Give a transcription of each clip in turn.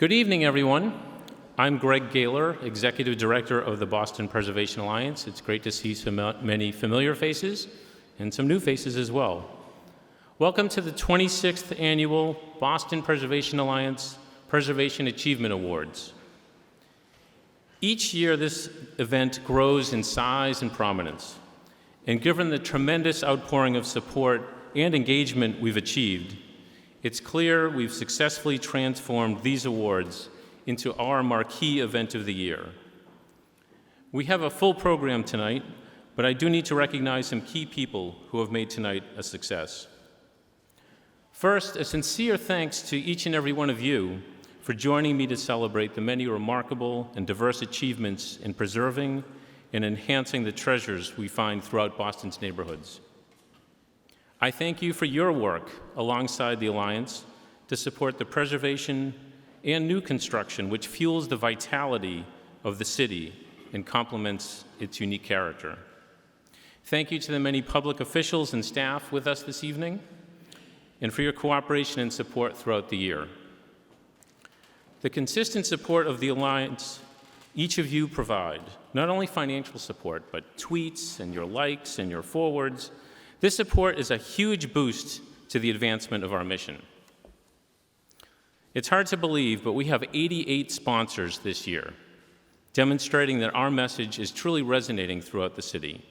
Good evening, everyone. I'm Greg Gaylor, Executive Director of the Boston Preservation Alliance. It's great to see many familiar faces and some new faces as well. Welcome to the 26th Annual Boston Preservation Alliance Preservation Achievement Awards. Each year, this event grows in size and prominence. And given the tremendous outpouring of support and engagement we've achieved, it's clear we've successfully transformed these awards into our marquee event of the year. We have a full program tonight, but I do need to recognize some key people who have made tonight a success. First, a sincere thanks to each and every one of you for joining me to celebrate the many remarkable and diverse achievements in preserving and enhancing the treasures we find throughout Boston's neighborhoods. I thank you for your work alongside the Alliance to support the preservation and new construction, which fuels the vitality of the city and complements its unique character. Thank you to the many public officials and staff with us this evening, and for your cooperation and support throughout the year. The consistent support of the Alliance each of you provide, not only financial support, but tweets and your likes and your forwards. This support is a huge boost to the advancement of our mission. It's hard to believe, but we have 88 sponsors this year, demonstrating that our message is truly resonating throughout the city.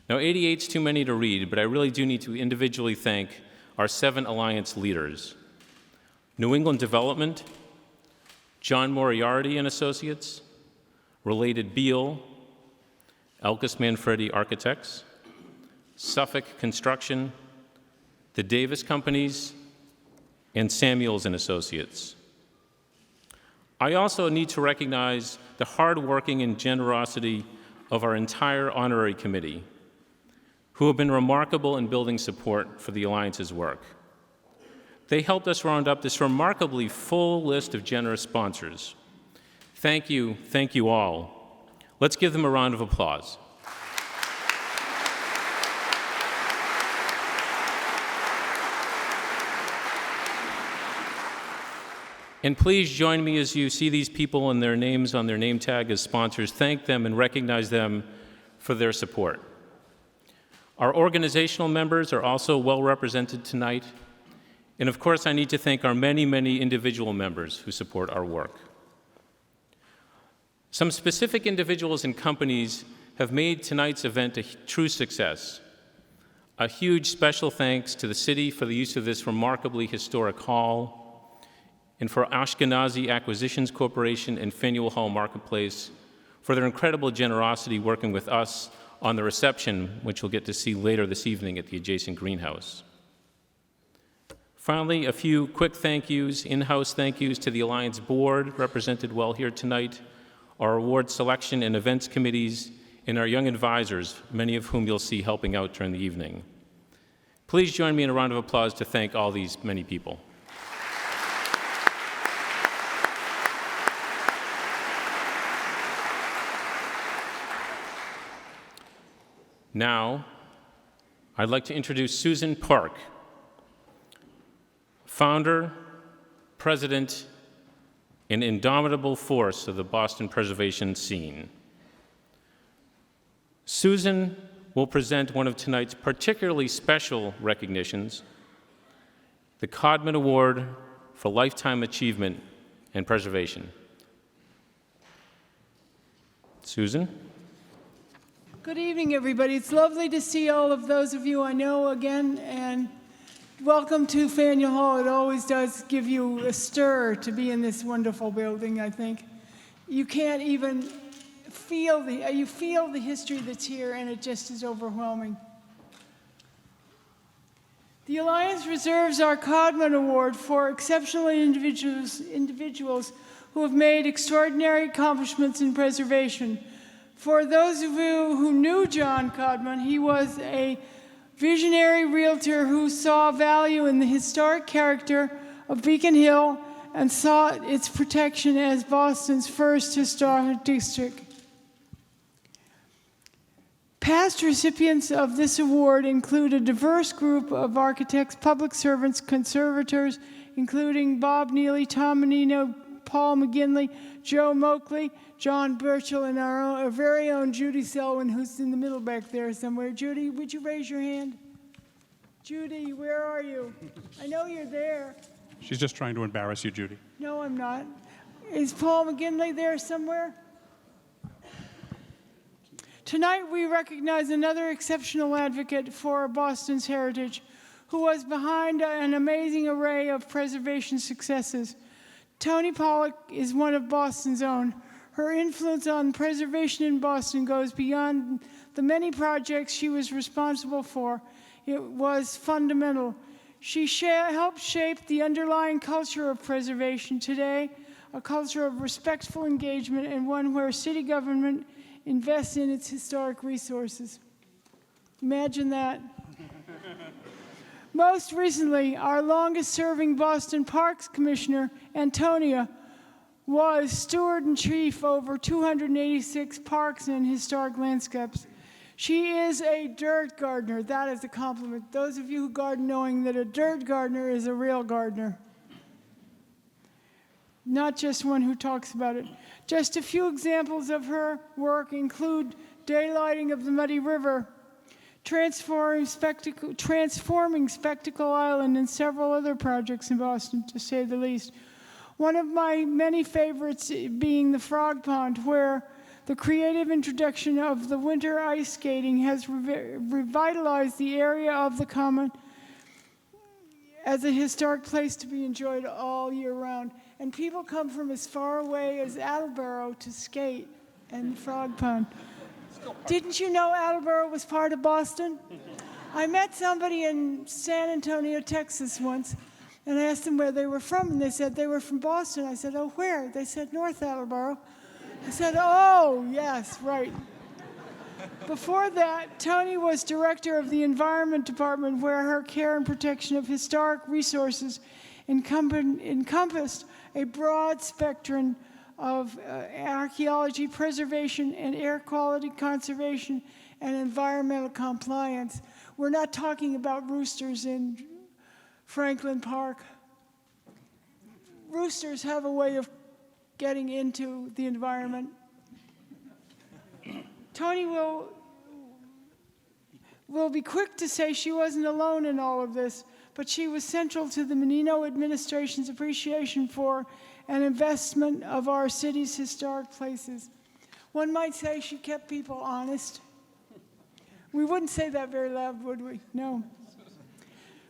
Now, 88's too many to read, but I really do need to individually thank our 7 Alliance leaders: New England Development, John Moriarty and Associates, Related Beal, Elkus Manfredi Architects, Suffolk Construction, the Davis Companies, and Samuels and Associates. I also need to recognize the hard-working and generosity of our entire honorary committee, who have been remarkable in building support for the Alliance's work. They helped us round up this remarkably full list of generous sponsors. Thank you all. Let's give them a round of applause. And please join me as you see these people and their names on their name tag as sponsors. Thank them and recognize them for their support. Our organizational members are also well represented tonight. And of course, I need to thank our many, many individual members who support our work. Some specific individuals and companies have made tonight's event a true success. A huge special thanks to the city for the use of this remarkably historic hall, and for Ashkenazi Acquisitions Corporation and Faneuil Hall Marketplace for their incredible generosity working with us on the reception, which we'll get to see later this evening at the adjacent greenhouse. Finally, a few quick thank yous, in-house thank yous to the Alliance Board, represented well here tonight, our award selection and events committees, and our young advisors, many of whom you'll see helping out during the evening. Please join me in a round of applause to thank all these many people. Now, I'd like to introduce Susan Park, founder, president, and indomitable force of the Boston preservation scene. Susan will present one of tonight's particularly special recognitions, the Codman Award for Lifetime Achievement and Preservation. Susan? Good evening, everybody. It's lovely to see all of those of you I know again, and welcome to Faneuil Hall. It always does give you a stir to be in this wonderful building, I think. You can't even feel you feel the history that's here, and it just is overwhelming. The Alliance reserves our Codman Award for exceptional individuals who have made extraordinary accomplishments in preservation. For those of you who knew John Codman, he was a visionary realtor who saw value in the historic character of Beacon Hill and sought its protection as Boston's first historic district. Past recipients of this award include a diverse group of architects, public servants, conservators, including Bob Neely, Tom Menino, Paul McGinley, Joe Moakley, John Burchell, and our very own Judy Selwyn, who's in the middle back there somewhere. Judy, would you raise your hand? Judy, where are you? I know you're there. She's just trying to embarrass you, Judy. No, I'm not. Is Paul McGinley there somewhere? Tonight we recognize another exceptional advocate for Boston's heritage, who was behind an amazing array of preservation successes. Toni Pollock is one of Boston's own. Her influence on preservation in Boston goes beyond the many projects she was responsible for. It was fundamental. She helped shape the underlying culture of preservation today, a culture of respectful engagement and one where city government invests in its historic resources. Imagine that. Most recently, our longest-serving Boston Parks Commissioner, Antonia, was steward-in-chief over 286 parks and historic landscapes. She is a dirt gardener. That is a compliment. Those of you who garden knowing that a dirt gardener is a real gardener, not just one who talks about it. Just a few examples of her work include daylighting of the Muddy River, transforming Spectacle Island, and several other projects in Boston, to say the least. One of my many favorites being the Frog Pond, where the creative introduction of the winter ice skating has revitalized the area of the Common as a historic place to be enjoyed all year round. And people come from as far away as Attleboro to skate and the Frog Pond. Didn't you know Attleboro was part of Boston? I met somebody in San Antonio, Texas once, and I asked them where they were from, and they said they were from Boston. I said, oh, where? They said, North Attleboro. I said, oh, yes, right. Before that, Toni was director of the Environment Department, where her care and protection of historic resources encompassed a broad spectrum of archaeology, preservation, and air quality conservation and environmental compliance. We're not talking about roosters in Franklin Park. Roosters have a way of getting into the environment. Toni will be quick to say she wasn't alone in all of this, but she was central to the Menino administration's appreciation for and investment of our city's historic places. One might say she kept people honest. We wouldn't say that very loud, would we? No.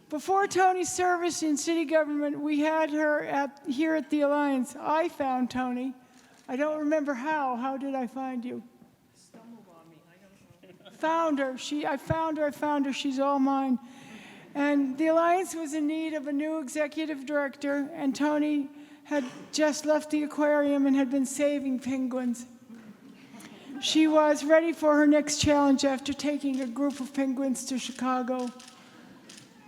Before Toni's service in city government, we had her here at the Alliance. I found Toni. I don't remember how. How did I find you? Stumbled on me. I don't know. Found her. I found her. She's all mine. And the Alliance was in need of a new executive director, and Toni had just left the aquarium and had been saving penguins. She was ready for her next challenge after taking a group of penguins to Chicago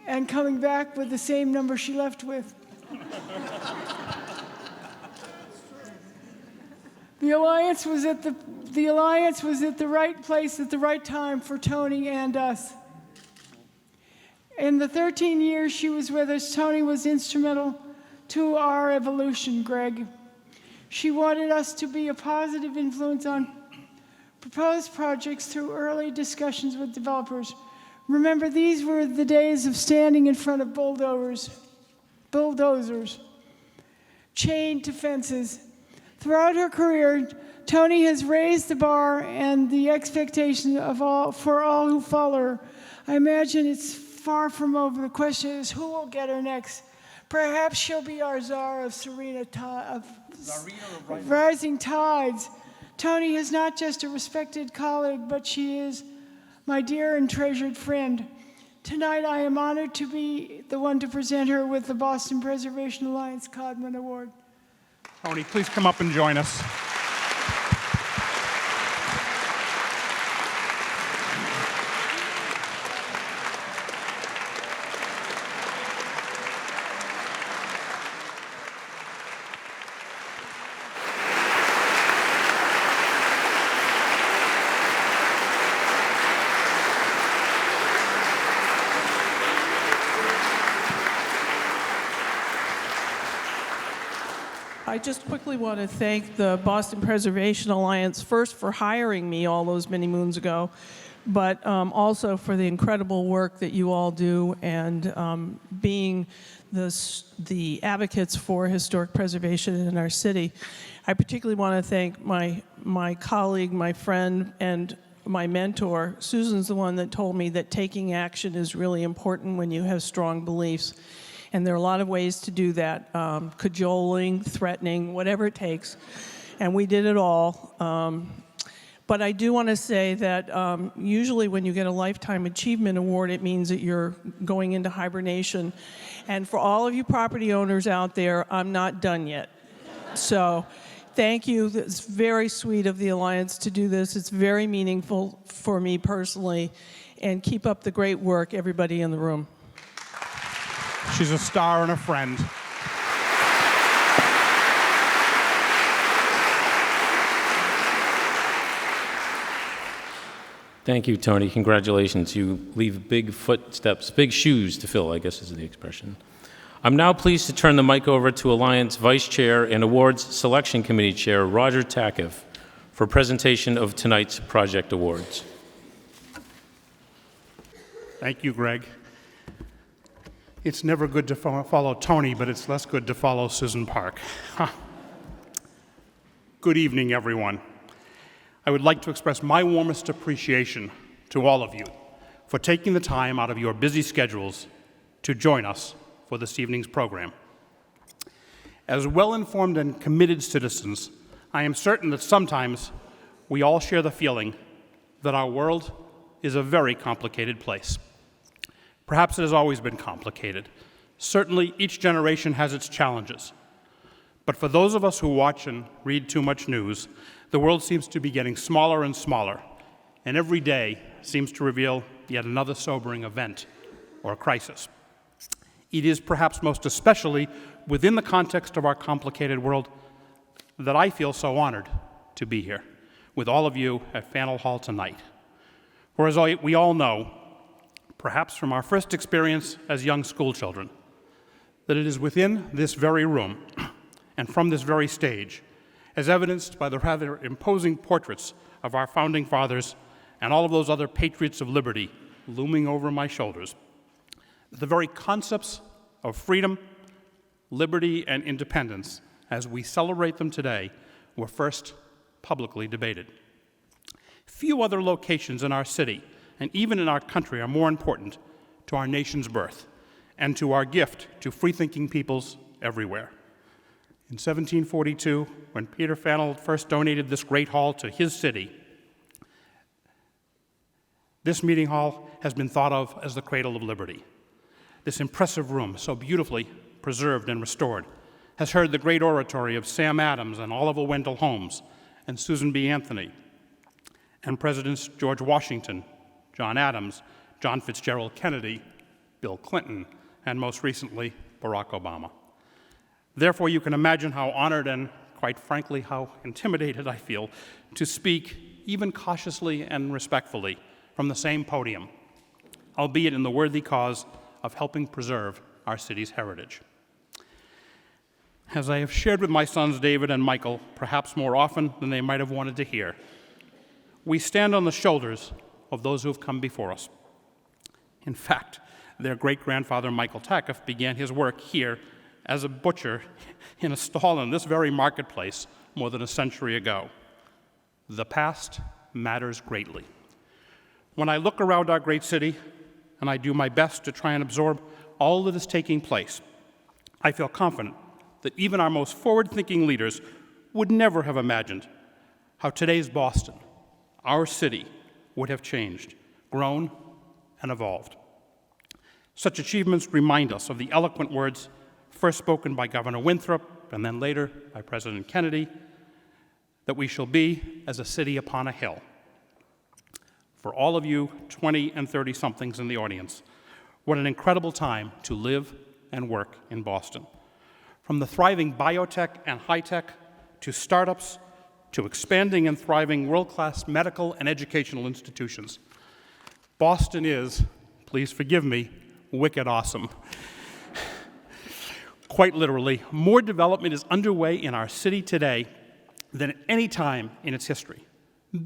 and coming back with the same number she left with. The Alliance was at the right place at the right time for Toni and us. In the 13 years she was with us, Toni was instrumental to our evolution, Greg. She wanted us to be a positive influence on proposed projects through early discussions with developers. Remember, these were the days of standing in front of bulldozers, chained to fences. Throughout her career, Toni has raised the bar and the expectation for all who follow her. I imagine it's far from over. The question is, who will get her next? Perhaps she'll be our czar of rising tides. Toni is not just a respected colleague, but she is my dear and treasured friend. Tonight, I am honored to be the one to present her with the Boston Preservation Alliance Codman Award. Toni, please come up and join us. I just quickly want to thank the Boston Preservation Alliance first for hiring me all those many moons ago, but also for the incredible work that you all do and being the advocates for historic preservation in our city. I particularly want to thank my colleague, my friend, and my mentor. Susan's the one that told me that taking action is really important when you have strong beliefs. And there are a lot of ways to do that, cajoling, threatening, whatever it takes. And we did it all. But I do want to say that usually when you get a Lifetime Achievement Award, it means that you're going into hibernation. And for all of you property owners out there, I'm not done yet. So thank you. It's very sweet of the Alliance to do this. It's very meaningful for me personally. And keep up the great work, everybody in the room. She's a star and a friend. Thank you, Tony. Congratulations. You leave big footsteps, big shoes to fill, I guess is the expression. I'm now pleased to turn the mic over to Alliance Vice Chair and Awards Selection Committee Chair Roger Takiff for presentation of tonight's project awards. Thank you, Greg. It's never good to follow Tony, but it's less good to follow Susan Park. Good evening, everyone. I would like to express my warmest appreciation to all of you for taking the time out of your busy schedules to join us for this evening's program. As well-informed and committed citizens, I am certain that sometimes we all share the feeling that our world is a very complicated place. Perhaps it has always been complicated. Certainly, each generation has its challenges. But for those of us who watch and read too much news, the world seems to be getting smaller and smaller, and every day seems to reveal yet another sobering event or crisis. It is perhaps most especially within the context of our complicated world that I feel so honored to be here with all of you at Faneuil Hall tonight. For as we all know, perhaps from our first experience as young schoolchildren, that it is within this very room and from this very stage, as evidenced by the rather imposing portraits of our founding fathers and all of those other patriots of liberty looming over my shoulders, that the very concepts of freedom, liberty, and independence, as we celebrate them today, were first publicly debated. Few other locations in our city and even in our country are more important to our nation's birth and to our gift to free-thinking peoples everywhere. In 1742, when Peter Faneuil first donated this great hall to his city, this meeting hall has been thought of as the cradle of liberty. This impressive room, so beautifully preserved and restored, has heard the great oratory of Sam Adams and Oliver Wendell Holmes and Susan B. Anthony, and Presidents George Washington, John Adams, John Fitzgerald Kennedy, Bill Clinton, and most recently, Barack Obama. Therefore, you can imagine how honored and, quite frankly, how intimidated I feel to speak, even cautiously and respectfully, from the same podium, albeit in the worthy cause of helping preserve our city's heritage. As I have shared with my sons David and Michael, perhaps more often than they might have wanted to hear, we stand on the shoulders of those who have come before us. In fact, their great-grandfather Michael Takiff began his work here as a butcher in a stall in this very marketplace more than a century ago. The past matters greatly. When I look around our great city, and I do my best to try and absorb all that is taking place, I feel confident that even our most forward-thinking leaders would never have imagined how today's Boston, our city, would have changed, grown, and evolved. Such achievements remind us of the eloquent words first spoken by Governor Winthrop and then later by President Kennedy, that we shall be as a city upon a hill. For all of you 20 and 30-somethings in the audience, what an incredible time to live and work in Boston. From the thriving biotech and high-tech to startups to expanding and thriving world-class medical and educational institutions, Boston is, please forgive me, wicked awesome. Quite literally, more development is underway in our city today than at any time in its history.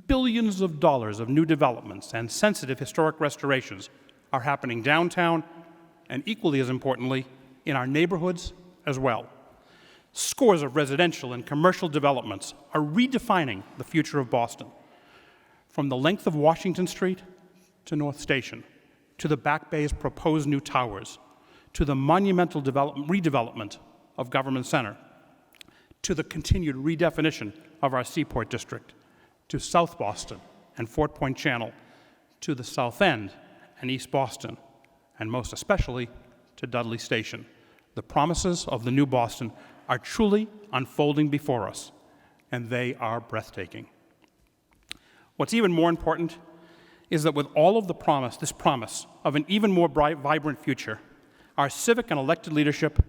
Billions of dollars of new developments and sensitive historic restorations are happening downtown, and equally as importantly, in our neighborhoods as well. Scores of residential and commercial developments are redefining the future of Boston. From the length of Washington Street to North Station, to the Back Bay's proposed new towers, to the monumental redevelopment of Government Center, to the continued redefinition of our Seaport District, to South Boston and Fort Point Channel, to the South End and East Boston, and most especially to Dudley Station. The promises of the new Boston are truly unfolding before us, and they are breathtaking. What's even more important is that with all of this promise of an even more vibrant future, our civic and elected leadership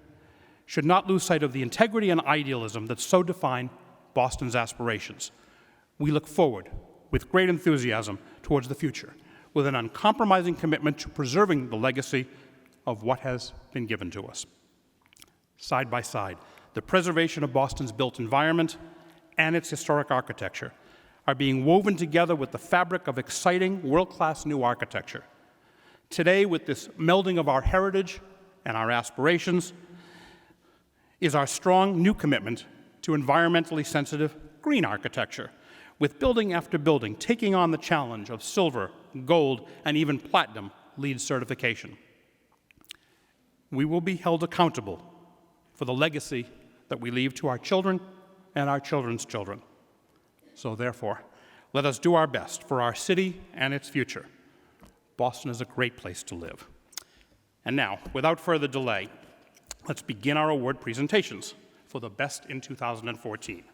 should not lose sight of the integrity and idealism that so define Boston's aspirations. We look forward with great enthusiasm towards the future, with an uncompromising commitment to preserving the legacy of what has been given to us. Side by side, the preservation of Boston's built environment and its historic architecture are being woven together with the fabric of exciting, world-class new architecture. Today, with this melding of our heritage and our aspirations, is our strong new commitment to environmentally sensitive green architecture, with building after building taking on the challenge of silver, gold, and even platinum LEED certification. We will be held accountable for the legacy that we leave to our children and our children's children. So therefore, let us do our best for our city and its future. Boston is a great place to live. And now, without further delay, let's begin our award presentations for the best in 2014.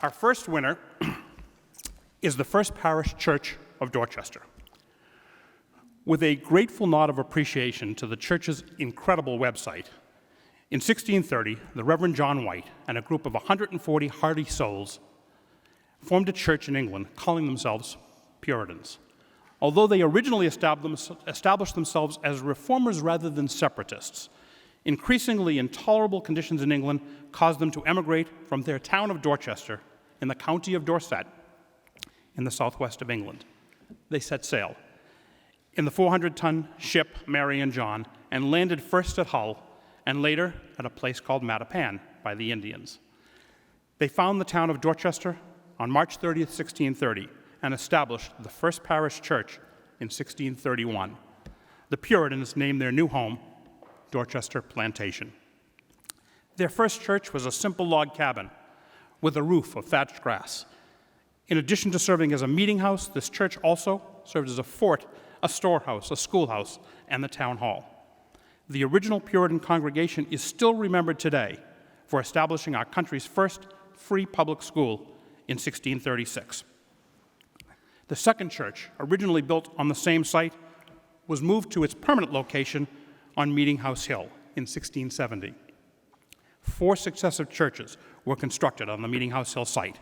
Our first winner is the First Parish Church of Dorchester. With a grateful nod of appreciation to the church's incredible website, in 1630, the Reverend John White and a group of 140 hardy souls formed a church in England calling themselves Puritans. Although they originally established themselves as reformers rather than separatists, increasingly intolerable conditions in England caused them to emigrate from their town of Dorchester in the county of Dorset in the southwest of England. They set sail in the 400-ton ship Mary and John and landed first at Hull and later at a place called Mattapan by the Indians. They found the town of Dorchester on March 30th, 1630, and established the First Parish Church in 1631. The Puritans named their new home Dorchester Plantation. Their first church was a simple log cabin with a roof of thatched grass. In addition to serving as a meeting house, this church also served as a fort, a storehouse, a schoolhouse, and the town hall. The original Puritan congregation is still remembered today for establishing our country's first free public school in 1636. The second church, originally built on the same site, was moved to its permanent location on Meeting House Hill in 1670. 4 successive churches were constructed on the Meeting House Hill site,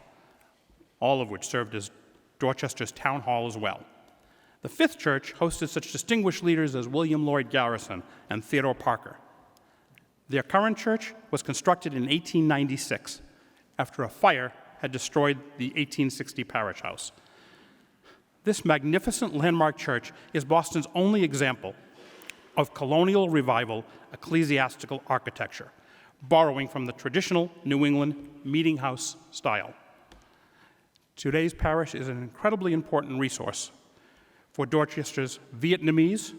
all of which served as Dorchester's town hall as well. The 5th church hosted such distinguished leaders as William Lloyd Garrison and Theodore Parker. Their current church was constructed in 1896 after a fire had destroyed the 1860 parish house. This magnificent landmark church is Boston's only example of colonial revival ecclesiastical architecture, borrowing from the traditional New England meeting house style. Today's parish is an incredibly important resource for Dorchester's Vietnamese,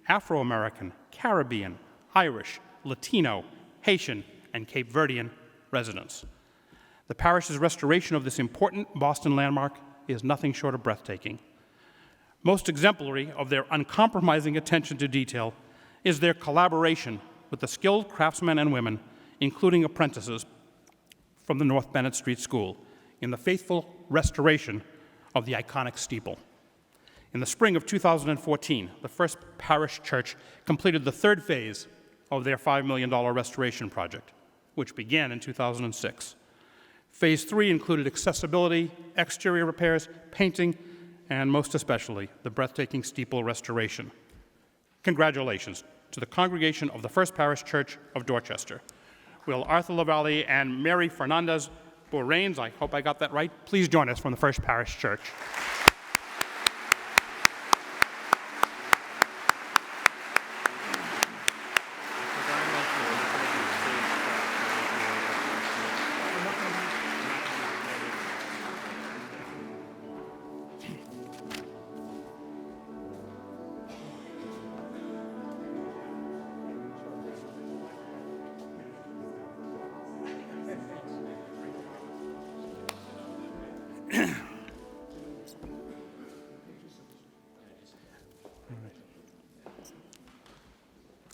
Afro-American, Caribbean, Irish, Latino, Haitian, and Cape Verdean residents. The parish's restoration of this important Boston landmark is nothing short of breathtaking. Most exemplary of their uncompromising attention to detail is their collaboration with the skilled craftsmen and women, including apprentices from the North Bennett Street School, in the faithful restoration of the iconic steeple. In the spring of 2014, the First Parish Church completed the 3rd phase of their $5 million restoration project, which began in 2006. Phase 3 included accessibility, exterior repairs, painting, and most especially, the breathtaking steeple restoration. Congratulations to the congregation of the First Parish Church of Dorchester. Will Arthur LaValle and Mary Fernandez Borains, I hope I got that right, please join us from the First Parish Church.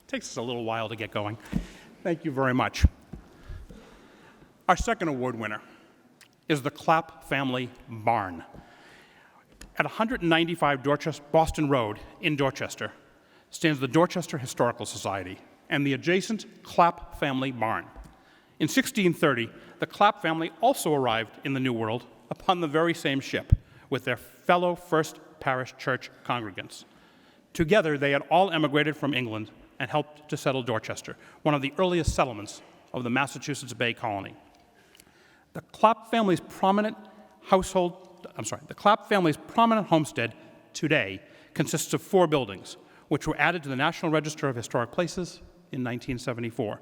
Takes us a little while to get going. Thank you very much. Our second award winner is the Clapp Family Barn. At 195 Boston Road in Dorchester stands the Dorchester Historical Society and the adjacent Clapp Family Barn. In 1630, the Clapp family also arrived in the New World upon the very same ship with their fellow First Parish Church congregants. Together, they had all emigrated from England and helped to settle Dorchester, one of the earliest settlements of the Massachusetts Bay Colony. The Clapp family's prominent homestead today consists of 4 buildings, which were added to the National Register of Historic Places in 1974.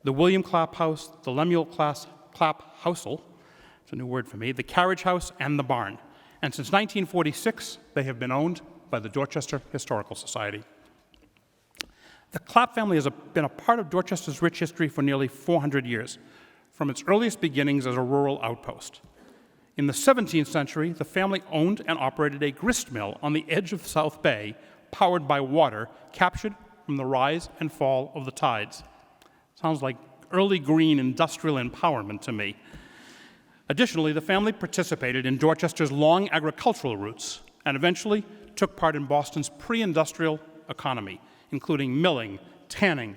The William Clapp House, the Lemuel Clapp Housel, it's a new word for me, the Carriage House, and the barn. And since 1946, they have been owned by the Dorchester Historical Society. The Clapp family has been a part of Dorchester's rich history for nearly 400 years, from its earliest beginnings as a rural outpost. In the 17th century, the family owned and operated a grist mill on the edge of the South Bay, powered by water captured from the rise and fall of the tides. Sounds like early green industrial empowerment to me. Additionally, the family participated in Dorchester's long agricultural roots and eventually took part in Boston's pre-industrial economy, including milling, tanning,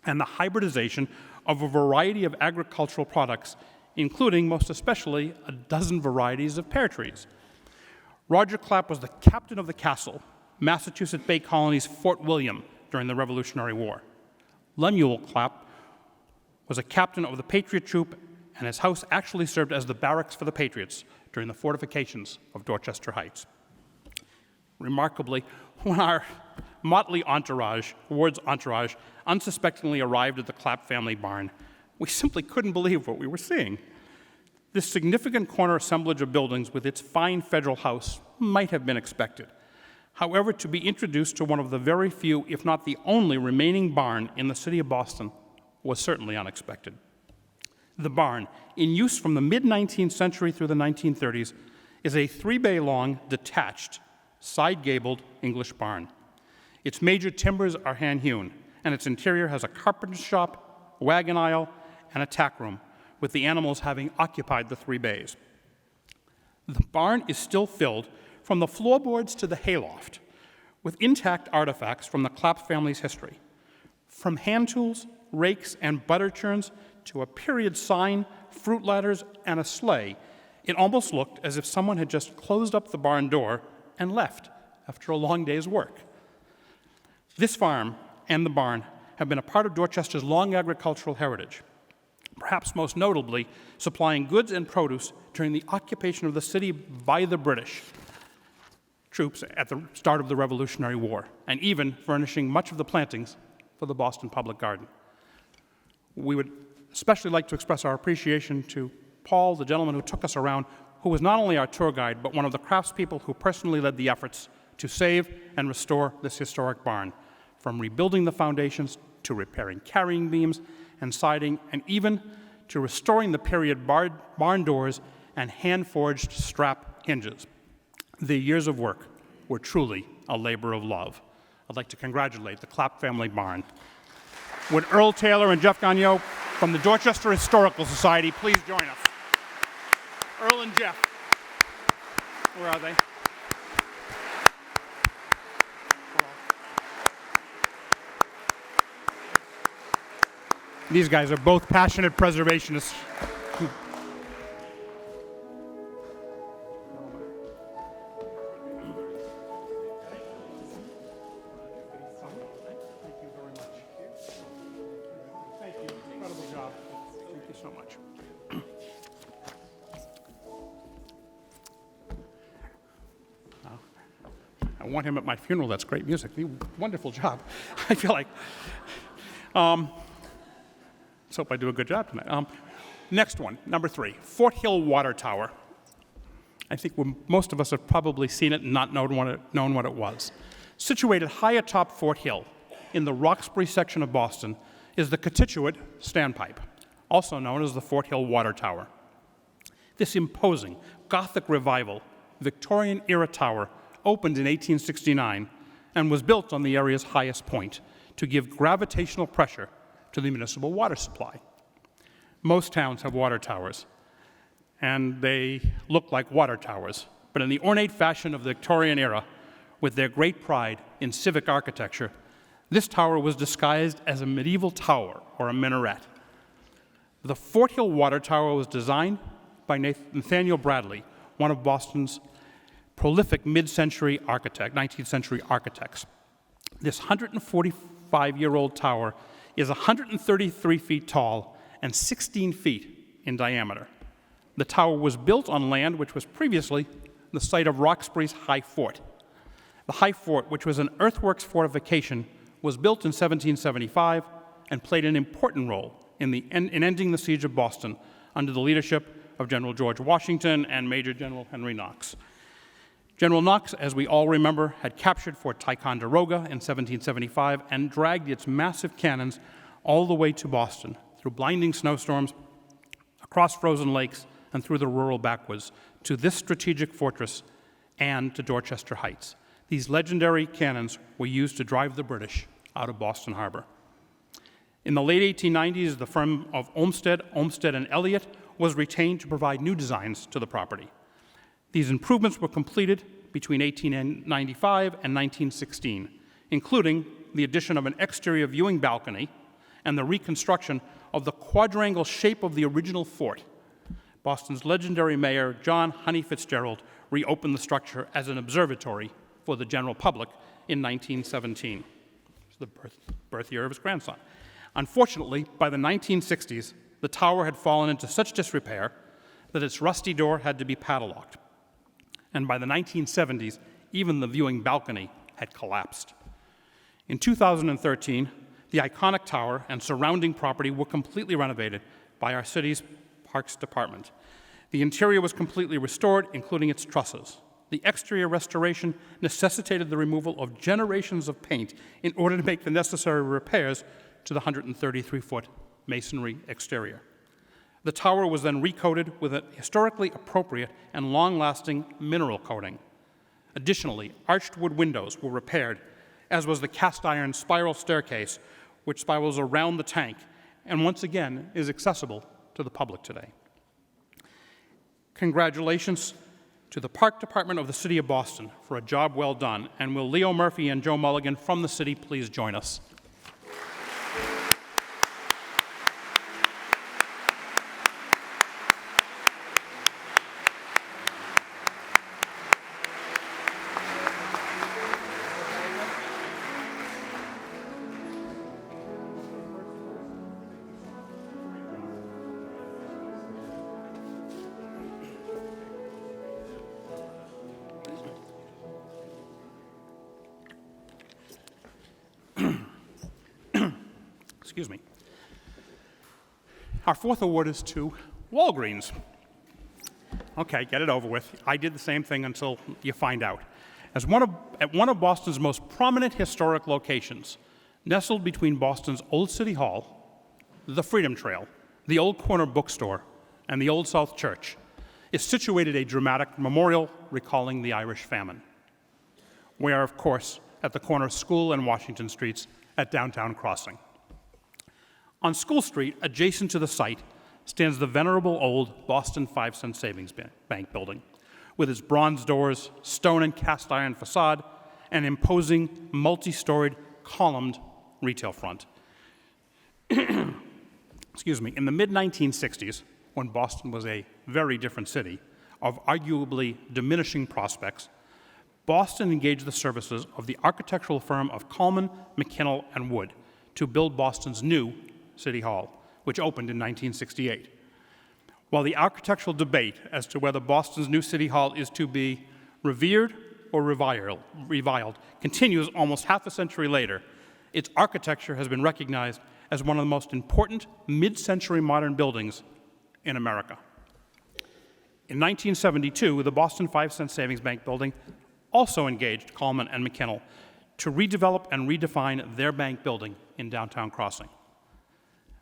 and the hybridization of a variety of agricultural products, including, most especially, a dozen varieties of pear trees. Roger Clapp was the captain of the castle, Massachusetts Bay Colony's Fort William, during the Revolutionary War. Lemuel Clapp was a captain of the Patriot Troop, and his house actually served as the barracks for the Patriots during the fortifications of Dorchester Heights. Remarkably, when our motley entourage, Ward's entourage, unsuspectingly arrived at the Clapp family barn, we simply couldn't believe what we were seeing. This significant corner assemblage of buildings with its fine federal house might have been expected. However, to be introduced to one of the very few, if not the only, remaining barn in the city of Boston was certainly unexpected. The barn, in use from the mid-19th century through the 1930s, is a 3-bay-long, detached, side-gabled English barn. Its major timbers are hand-hewn, and its interior has a carpenter's shop, wagon aisle, and a tack room, with the animals having occupied the 3 bays. The barn is still filled from the floorboards to the hayloft with intact artifacts from the Clapp family's history. From hand tools, rakes, and butter churns to a period sign, fruit ladders, and a sleigh, it almost looked as if someone had just closed up the barn door and left after a long day's work. This farm and the barn have been a part of Dorchester's long agricultural heritage, perhaps most notably supplying goods and produce during the occupation of the city by the British troops at the start of the Revolutionary War, and even furnishing much of the plantings for the Boston Public Garden. We would especially like to express our appreciation to Paul, the gentleman who took us around, who was not only our tour guide, but one of the craftspeople who personally led the efforts to save and restore this historic barn, from rebuilding the foundations to repairing carrying beams and siding, and even to restoring the period barn doors and hand-forged strap hinges. The years of work were truly a labor of love. I'd like to congratulate the Clapp family barn. Would Earl Taylor and Jeff Gagnon from the Dorchester Historical Society please join us? Earl and Jeff. Where are they? These guys are both passionate preservationists. want him at my funeral. That's great music. Wonderful job. I feel like, let's hope I do a good job tonight. Next one, number 3, Fort Hill Water Tower. I think most of us have probably seen it and not known what it was. Situated high atop Fort Hill in the Roxbury section of Boston is the Cottituate Standpipe, also known as the Fort Hill Water Tower. This imposing Gothic revival Victorian-era tower opened in 1869 and was built on the area's highest point to give gravitational pressure to the municipal water supply. Most towns have water towers, and they look like water towers, but in the ornate fashion of the Victorian era, with their great pride in civic architecture, this tower was disguised as a medieval tower or a minaret. The Fort Hill Water Tower was designed by Nathaniel Bradley, one of Boston's prolific mid-century 19th century architects. This 145-year-old tower is 133 feet tall and 16 feet in diameter. The tower was built on land which was previously the site of Roxbury's High Fort. The High Fort, which was an earthworks fortification, was built in 1775 and played an important role in ending the siege of Boston under the leadership of General George Washington and Major General Henry Knox. General Knox, as we all remember, had captured Fort Ticonderoga in 1775 and dragged its massive cannons all the way to Boston through blinding snowstorms, across frozen lakes, and through the rural backwoods to this strategic fortress and to Dorchester Heights. These legendary cannons were used to drive the British out of Boston Harbor. In the late 1890s, the firm of Olmsted and Elliott was retained to provide new designs to the property. These improvements were completed between 1895 and 1916, including the addition of an exterior viewing balcony and the reconstruction of the quadrangle shape of the original fort. Boston's legendary mayor, John Honey Fitzgerald, reopened the structure as an observatory for the general public in 1917. It's the birth year of his grandson. Unfortunately, by the 1960s, the tower had fallen into such disrepair that its rusty door had to be padlocked. And by the 1970s, even the viewing balcony had collapsed. In 2013, the iconic tower and surrounding property were completely renovated by our city's Parks Department. The interior was completely restored, including its trusses. The exterior restoration necessitated the removal of generations of paint in order to make the necessary repairs to the 133-foot masonry exterior. The tower was then recoated with a historically appropriate and long-lasting mineral coating. Additionally, arched wood windows were repaired, as was the cast-iron spiral staircase, which spirals around the tank and once again is accessible to the public today. Congratulations to the Park Department of the City of Boston for a job well done, and will Leo Murphy and Joe Mulligan from the city please join us? Excuse me. Our fourth award is to Walgreens. Okay, get it over with. I did the same thing until you find out. At one of Boston's most prominent historic locations, nestled between Boston's Old City Hall, the Freedom Trail, the Old Corner Bookstore, and the Old South Church, is situated a dramatic memorial recalling the Irish famine. We are, of course, at the corner of School and Washington Streets at Downtown Crossing. On School Street, adjacent to the site, stands the venerable old Boston 5-cent Savings Bank building, with its bronze doors, stone and cast iron facade, and imposing multi-storied columned retail front. Excuse me. In the mid-1960s, when Boston was a very different city, of arguably diminishing prospects, Boston engaged the services of the architectural firm of Coleman, McKinnell, and Wood to build Boston's new City Hall, which opened in 1968. While the architectural debate as to whether Boston's new City Hall is to be revered or reviled continues almost half a century later. Its architecture has been recognized as one of the most important mid-century modern buildings in America. In 1972, the Boston 5-cent Savings Bank building also engaged Coleman and McKinnell to redevelop and redefine their bank building in downtown Crossing.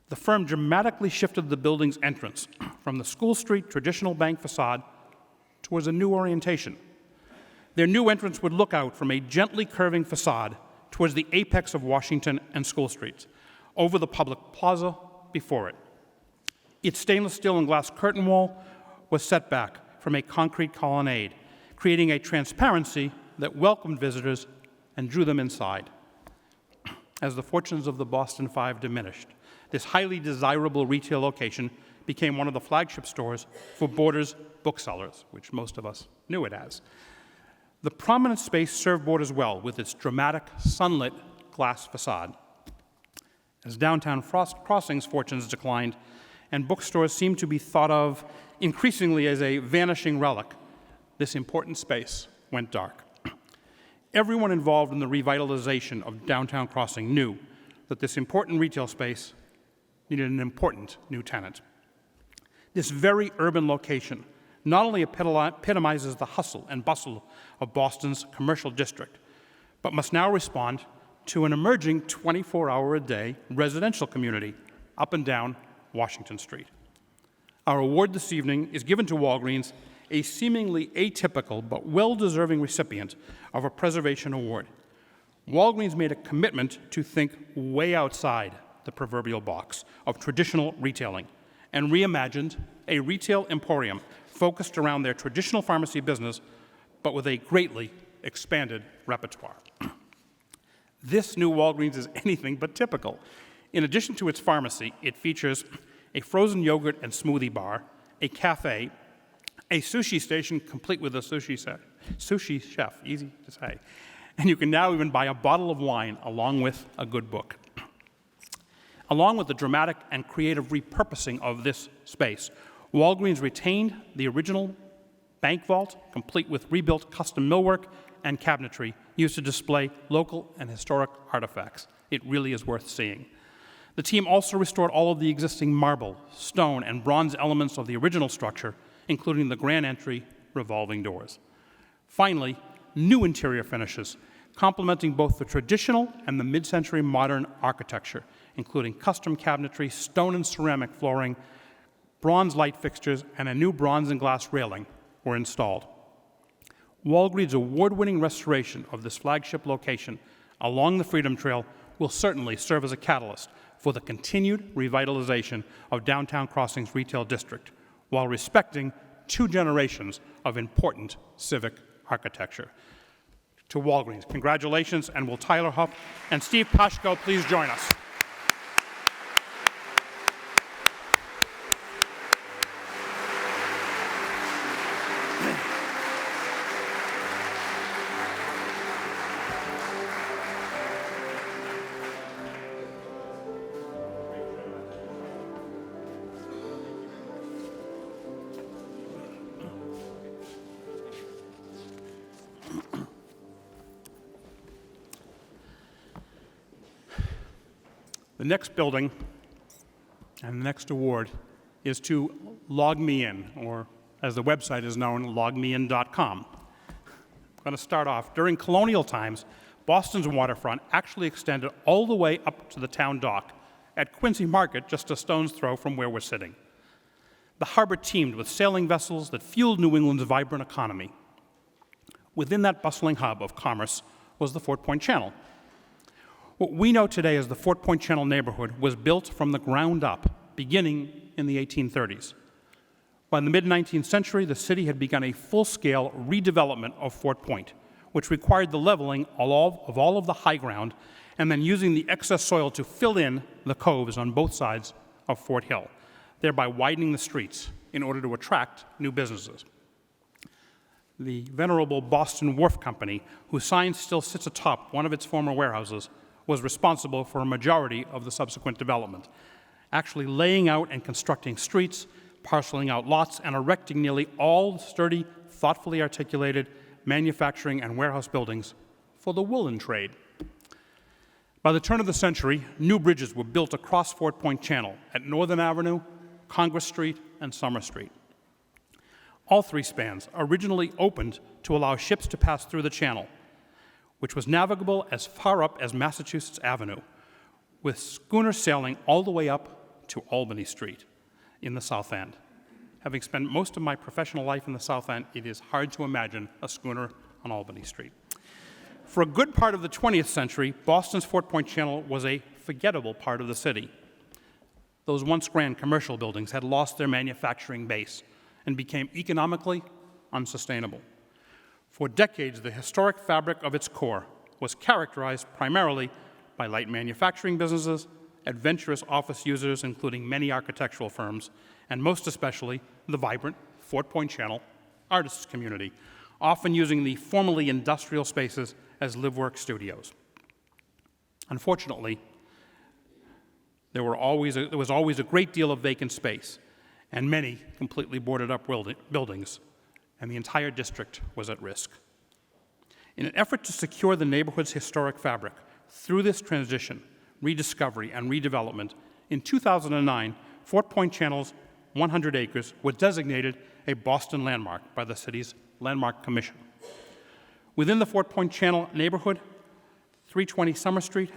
The firm dramatically shifted the building's entrance from the School Street traditional bank facade towards a new orientation. Their new entrance would look out from a gently curving facade towards the apex of Washington and School Streets, over the public plaza before it. Its stainless steel and glass curtain wall was set back from a concrete colonnade, creating a transparency that welcomed visitors and drew them inside. As the fortunes of the Boston Five diminished, this highly desirable retail location became one of the flagship stores for Borders booksellers, which most of us knew it as. The prominent space served Borders well with its dramatic, sunlit glass facade. As downtown Crossing's fortunes declined and bookstores seemed to be thought of increasingly as a vanishing relic, this important space went dark. Everyone involved in the revitalization of downtown Crossing knew that this important retail space needed an important new tenant. This very urban location not only epitomizes the hustle and bustle of Boston's commercial district, but must now respond to an emerging 24-hour-a-day residential community up and down Washington Street. Our award this evening is given to Walgreens, a seemingly atypical but well-deserving recipient of a preservation award. Walgreens made a commitment to think way outside the proverbial box of traditional retailing and reimagined a retail emporium focused around their traditional pharmacy business, but with a greatly expanded repertoire. This new Walgreens is anything but typical. In addition to its pharmacy, it features a frozen yogurt and smoothie bar, a cafe, a sushi station complete with a sushi chef, easy to say, and you can now even buy a bottle of wine along with a good book. Along with the dramatic and creative repurposing of this space, Walgreens retained the original bank vault, complete with rebuilt custom millwork and cabinetry used to display local and historic artifacts. It really is worth seeing. The team also restored all of the existing marble, stone, and bronze elements of the original structure, including the grand entry revolving doors. Finally, new interior finishes, complementing both the traditional and the mid-century modern architecture, including custom cabinetry, stone and ceramic flooring, bronze light fixtures, and a new bronze and glass railing were installed. Walgreens' award-winning restoration of this flagship location along the Freedom Trail will certainly serve as a catalyst for the continued revitalization of downtown Crossing's retail district, while respecting 2 generations of important civic architecture. To Walgreens, congratulations, and will Tyler Huff and Steve Pashko please join us? The next building and the next award is to Log Me In, or as the website is known, logmein.com. I'm going to start off. During colonial times, Boston's waterfront actually extended all the way up to the town dock at Quincy Market, just a stone's throw from where we're sitting. The harbor teemed with sailing vessels that fueled New England's vibrant economy. Within that bustling hub of commerce was the Fort Point Channel. What we know today as the Fort Point Channel neighborhood was built from the ground up, beginning in the 1830s. By the mid-19th century, the city had begun a full-scale redevelopment of Fort Point, which required the leveling of all of the high ground and then using the excess soil to fill in the coves on both sides of Fort Hill, thereby widening the streets in order to attract new businesses. The venerable Boston Wharf Company, whose sign still sits atop one of its former warehouses, was responsible for a majority of the subsequent development, actually laying out and constructing streets, parceling out lots, and erecting nearly all the sturdy, thoughtfully articulated manufacturing and warehouse buildings for the woolen trade. By the turn of the century, new bridges were built across Fort Point Channel at Northern Avenue, Congress Street, and Summer Street. All three spans originally opened to allow ships to pass through the channel, which was navigable as far up as Massachusetts Avenue, with schooners sailing all the way up to Albany Street in the South End. Having spent most of my professional life in the South End, it is hard to imagine a schooner on Albany Street. For a good part of the 20th century, Boston's Fort Point Channel was a forgettable part of the city. Those once grand commercial buildings had lost their manufacturing base and became economically unsustainable. For decades, the historic fabric of its core was characterized primarily by light manufacturing businesses, adventurous office users, including many architectural firms, and most especially the vibrant Fort Point Channel artists community, often using the formerly industrial spaces as live-work studios. Unfortunately, there was always a great deal of vacant space, and many completely boarded-up buildings, and the entire district was at risk. In an effort to secure the neighborhood's historic fabric through this transition, rediscovery, and redevelopment, in 2009, Fort Point Channel's 100 acres were designated a Boston landmark by the city's Landmark Commission. Within the Fort Point Channel neighborhood, 320 Summer Street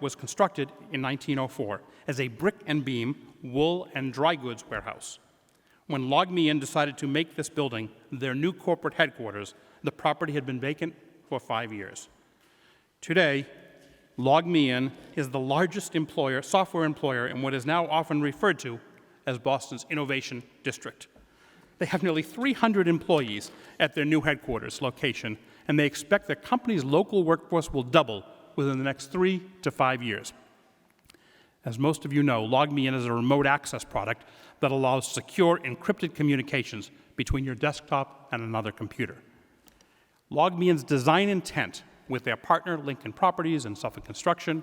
was constructed in 1904 as a brick and beam, wool and dry goods warehouse. When Locksmithing decided to make this building their new corporate headquarters, the property had been vacant for 5 years. Today, Locksmithing is the largest software employer in what is now often referred to as Boston's Innovation District. They have nearly 300 employees at their new headquarters location, and they expect the company's local workforce will double within the next 3 to 5 years. As most of you know, Locksmithing is a remote access product that allows secure encrypted communications between your desktop and another computer. Locksmithing's design intent with their partner Lincoln Properties and Suffolk Construction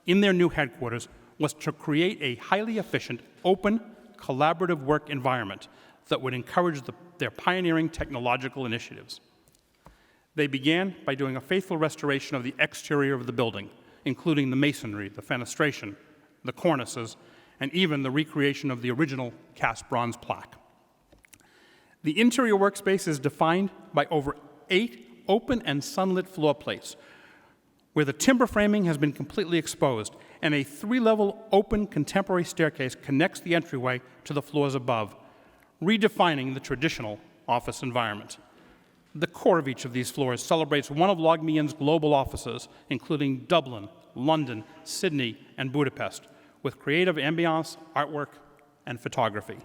in their new headquarters was to create a highly efficient, open, collaborative work environment that would encourage their pioneering technological initiatives. They began by doing a faithful restoration of the exterior of the building, including the masonry, the fenestration, the cornices, and even the recreation of the original cast bronze plaque. The interior workspace is defined by over 8 open and sunlit floor plates, where the timber framing has been completely exposed, and a 3-level open contemporary staircase connects the entryway to the floors above, redefining the traditional office environment. The core of each of these floors celebrates one of Locksmithing's global offices, including Dublin, London, Sydney, and Budapest, with creative ambiance, artwork, and photography.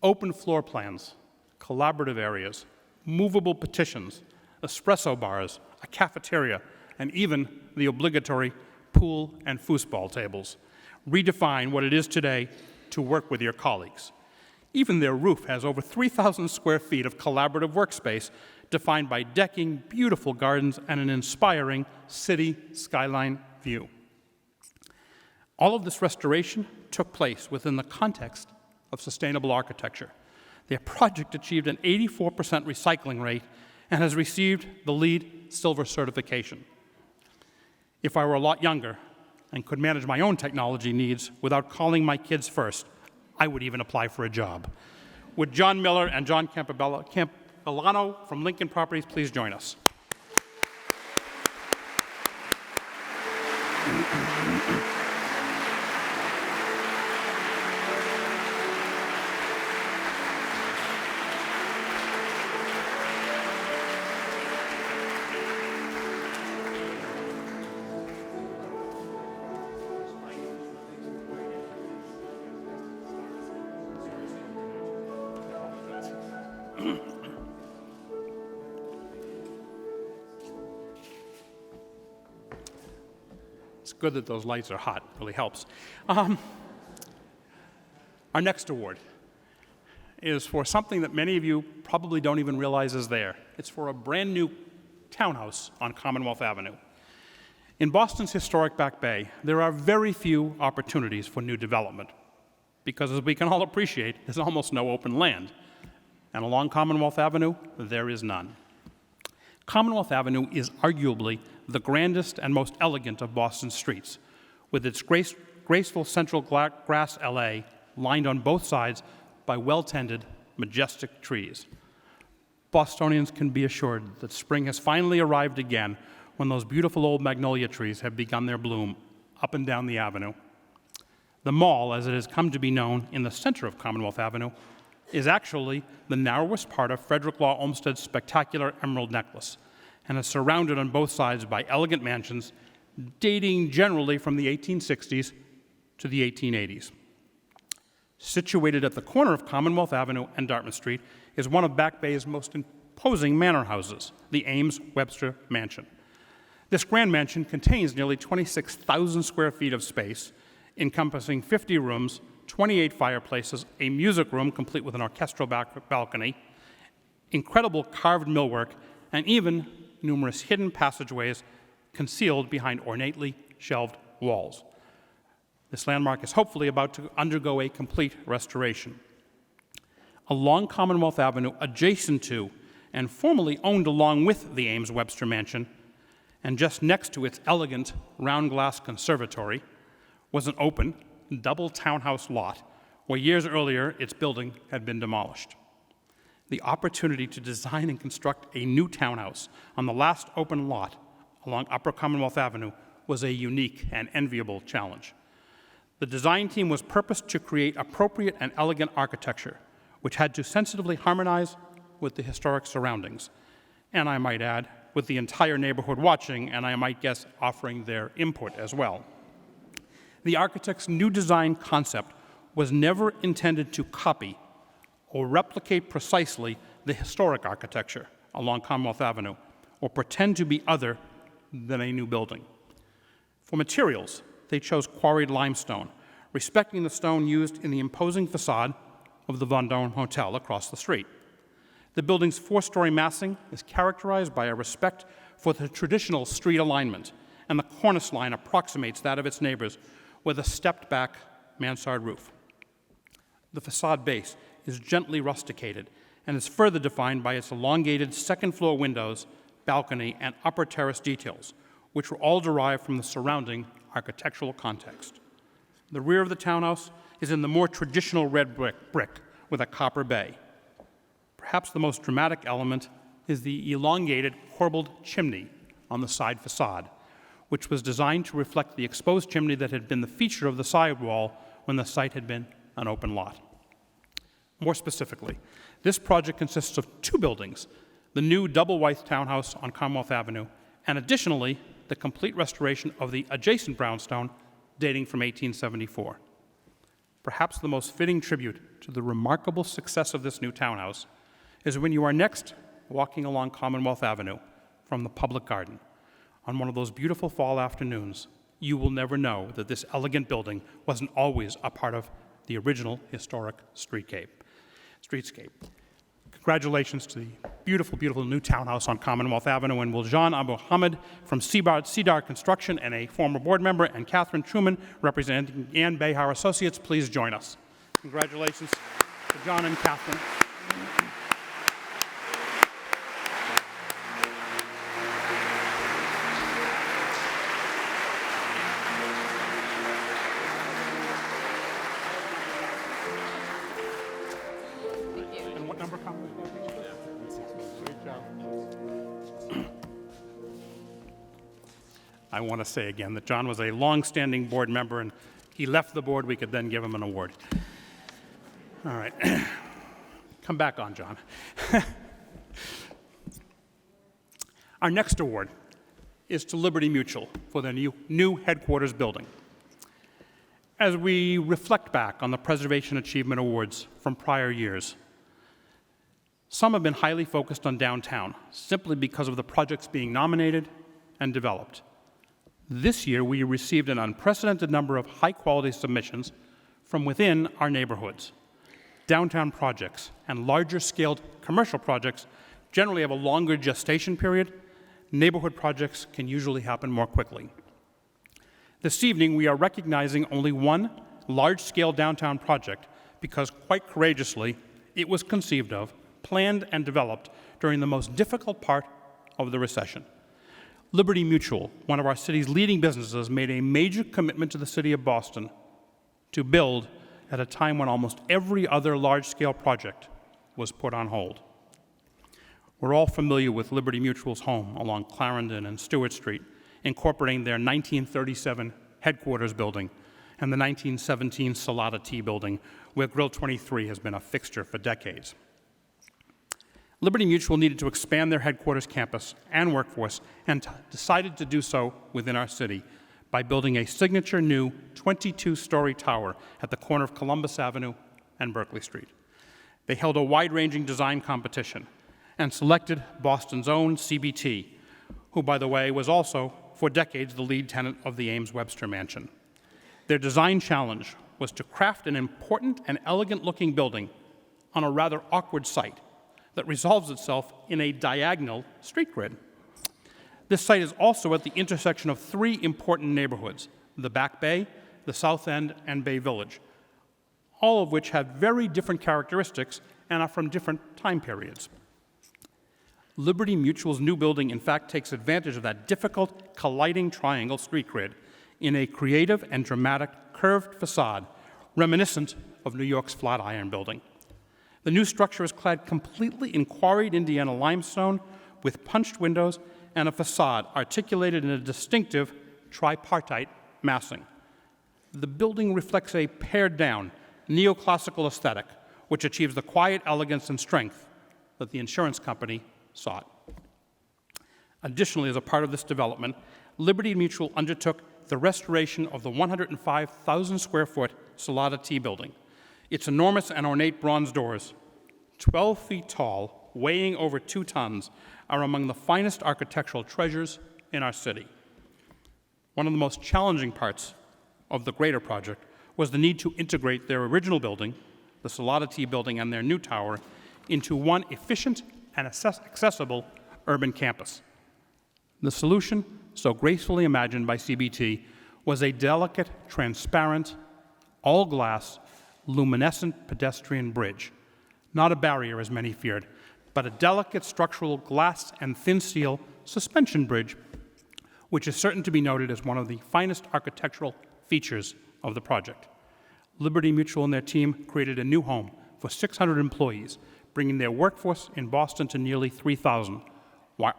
Open floor plans, collaborative areas, movable partitions, espresso bars, a cafeteria, and even the obligatory pool and foosball tables redefine what it is today to work with your colleagues. Even their roof has over 3,000 square feet of collaborative workspace defined by decking, beautiful gardens, and an inspiring city skyline view. All of this restoration took place within the context of sustainable architecture. Their project achieved an 84% recycling rate and has received the LEED Silver certification. If I were a lot younger and could manage my own technology needs without calling my kids first, I would even apply for a job. Would John Miller and John Campbellano from Lincoln Properties please join us? It's good that those lights are hot, it really helps. Our next award is for something that many of you probably don't even realize is there. It's for a brand new townhouse on Commonwealth Avenue. In Boston's historic Back Bay, there are very few opportunities for new development because, as we can all appreciate, there's almost no open land. And along Commonwealth Avenue, there is none. Commonwealth Avenue is arguably the grandest and most elegant of Boston's streets, with its graceful central grass alley lined on both sides by well-tended, majestic trees. Bostonians can be assured that spring has finally arrived again when those beautiful old magnolia trees have begun their bloom up and down the avenue. The mall, as it has come to be known in the center of Commonwealth Avenue, is actually the narrowest part of Frederick Law Olmsted's spectacular emerald necklace and is surrounded on both sides by elegant mansions dating generally from the 1860s to the 1880s. Situated at the corner of Commonwealth Avenue and Dartmouth Street is one of Back Bay's most imposing manor houses, the Ames Webster Mansion. This grand mansion contains nearly 26,000 square feet of space, encompassing 50 rooms, 28 fireplaces, a music room complete with an orchestral balcony, incredible carved millwork, and even numerous hidden passageways concealed behind ornately shelved walls. This landmark is hopefully about to undergo a complete restoration. Along Commonwealth Avenue, adjacent to and formerly owned along with the Ames Webster Mansion, and just next to its elegant round glass conservatory, was an open, double townhouse lot where years earlier its building had been demolished. The opportunity to design and construct a new townhouse on the last open lot along Upper Commonwealth Avenue was a unique and enviable challenge. The design team was purposed to create appropriate and elegant architecture, which had to sensitively harmonize with the historic surroundings, and I might add, with the entire neighborhood watching, and I might guess offering their input as well. The architect's new design concept was never intended to copy or replicate precisely the historic architecture along Commonwealth Avenue, or pretend to be other than a new building. For materials, they chose quarried limestone, respecting the stone used in the imposing facade of the Vendome Hotel across the street. The building's four-story massing is characterized by a respect for the traditional street alignment, and the cornice line approximates that of its neighbors with a stepped-back mansard roof. The facade base is gently rusticated and is further defined by its elongated second-floor windows, balcony, and upper terrace details, which were all derived from the surrounding architectural context. The rear of the townhouse is in the more traditional red brick with a copper bay. Perhaps the most dramatic element is the elongated corbelled chimney on the side facade, which was designed to reflect the exposed chimney that had been the feature of the side wall when the site had been an open lot. More specifically, this project consists of two buildings, the new double-wide townhouse on Commonwealth Avenue, and additionally, the complete restoration of the adjacent brownstone dating from 1874. Perhaps the most fitting tribute to the remarkable success of this new townhouse is when you are next walking along Commonwealth Avenue from the public garden. On one of those beautiful fall afternoons, you will never know that this elegant building wasn't always a part of the original historic streetscape. Congratulations to the beautiful, beautiful new townhouse on Commonwealth Avenue, and will Jean Abu Hamid from Cedar Construction and a former board member, and Catherine Truman representing Ann Behar Associates, please join us. Congratulations to John and Catherine. I want to say again that John was a long-standing board member, and he left the board. We could then give him an award. All right. Come back on, John. Our next award is to Liberty Mutual for their new headquarters building. As we reflect back on the Preservation Achievement Awards from prior years, some have been highly focused on downtown, simply because of the projects being nominated and developed. This year, we received an unprecedented number of high-quality submissions from within our neighborhoods. Downtown projects and larger-scaled commercial projects generally have a longer gestation period. Neighborhood projects can usually happen more quickly. This evening, we are recognizing only one large-scale downtown project because, quite courageously, it was conceived of, planned, and developed during the most difficult part of the recession. Liberty Mutual, one of our city's leading businesses, made a major commitment to the city of Boston to build at a time when almost every other large-scale project was put on hold. We're all familiar with Liberty Mutual's home along Clarendon and Stewart Street, incorporating their 1937 headquarters building and the 1917 Salata Tea building, where Grill 23 has been a fixture for decades. Liberty Mutual needed to expand their headquarters campus and workforce and decided to do so within our city by building a signature new 22-story tower at the corner of Columbus Avenue and Berkeley Street. They held a wide-ranging design competition and selected Boston's own CBT, who, by the way, was also, for decades, the lead tenant of the Ames-Webster Mansion. Their design challenge was to craft an important and elegant-looking building on a rather awkward site that resolves itself in a diagonal street grid. This site is also at the intersection of three important neighborhoods, the Back Bay, the South End, and Bay Village, all of which have very different characteristics and are from different time periods. Liberty Mutual's new building, in fact, takes advantage of that difficult, colliding triangle street grid in a creative and dramatic curved facade reminiscent of New York's Flatiron Building. The new structure is clad completely in quarried Indiana limestone with punched windows and a facade articulated in a distinctive tripartite massing. The building reflects a pared-down, neoclassical aesthetic, which achieves the quiet elegance and strength that the insurance company sought. Additionally, as a part of this development, Liberty Mutual undertook the restoration of the 105,000 square foot Salata Tea building. Its enormous and ornate bronze doors, 12 feet tall, weighing over 2 tons, are among the finest architectural treasures in our city. One of the most challenging parts of the greater project was the need to integrate their original building, the Salata Tea building, and their new tower into one efficient and accessible urban campus. The solution, so gracefully imagined by CBT, was a delicate, transparent, all-glass, luminescent pedestrian bridge. Not a barrier, as many feared, but a delicate structural glass and thin steel suspension bridge, which is certain to be noted as one of the finest architectural features of the project. Liberty Mutual and their team created a new home for 600 employees, bringing their workforce in Boston to nearly 3,000, while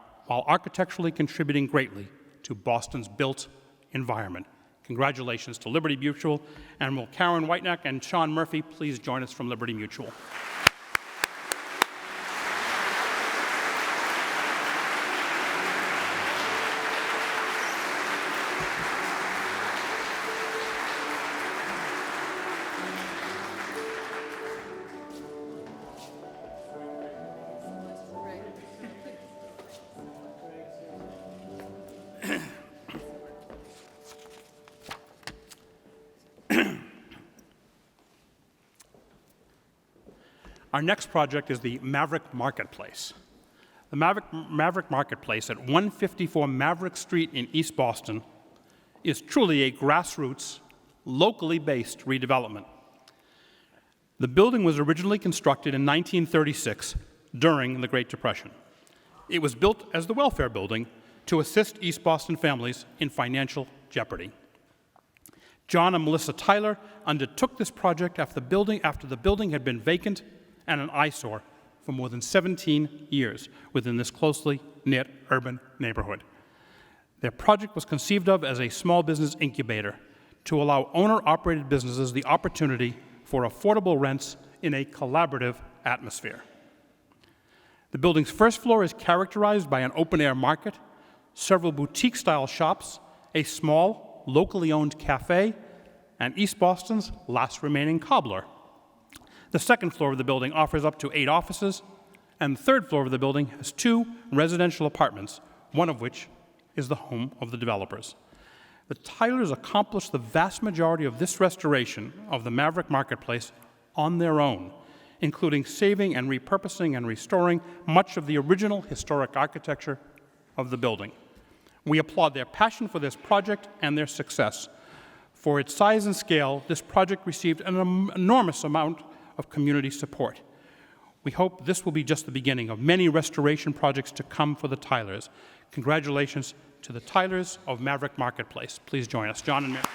architecturally contributing greatly to Boston's built environment. Congratulations to Liberty Mutual, and will Karen Whitenack and Sean Murphy please join us from Liberty Mutual. Our next project is the Maverick Marketplace. The Maverick Marketplace at 154 Maverick Street in East Boston is truly a grassroots, locally based redevelopment. The building was originally constructed in 1936 during the Great Depression. It was built as the welfare building to assist East Boston families in financial jeopardy. John and Melissa Tyler undertook this project after the building had been vacant and an eyesore for more than 17 years within this closely knit urban neighborhood. Their project was conceived of as a small business incubator to allow owner-operated businesses the opportunity for affordable rents in a collaborative atmosphere. The building's first floor is characterized by an open-air market, several boutique-style shops, a small, locally owned cafe, and East Boston's last remaining cobbler. The second floor of the building offers up to 8 offices, and the third floor of the building has 2 residential apartments, one of which is the home of the developers. The Tylers accomplished the vast majority of this restoration of the Maverick Marketplace on their own, including saving and repurposing and restoring much of the original historic architecture of the building. We applaud their passion for this project and their success. For its size and scale, this project received an enormous amount of community support. We hope this will be just the beginning of many restoration projects to come for the Tylers. Congratulations to the Tylers of Maverick Marketplace. Please join us. John and Mary.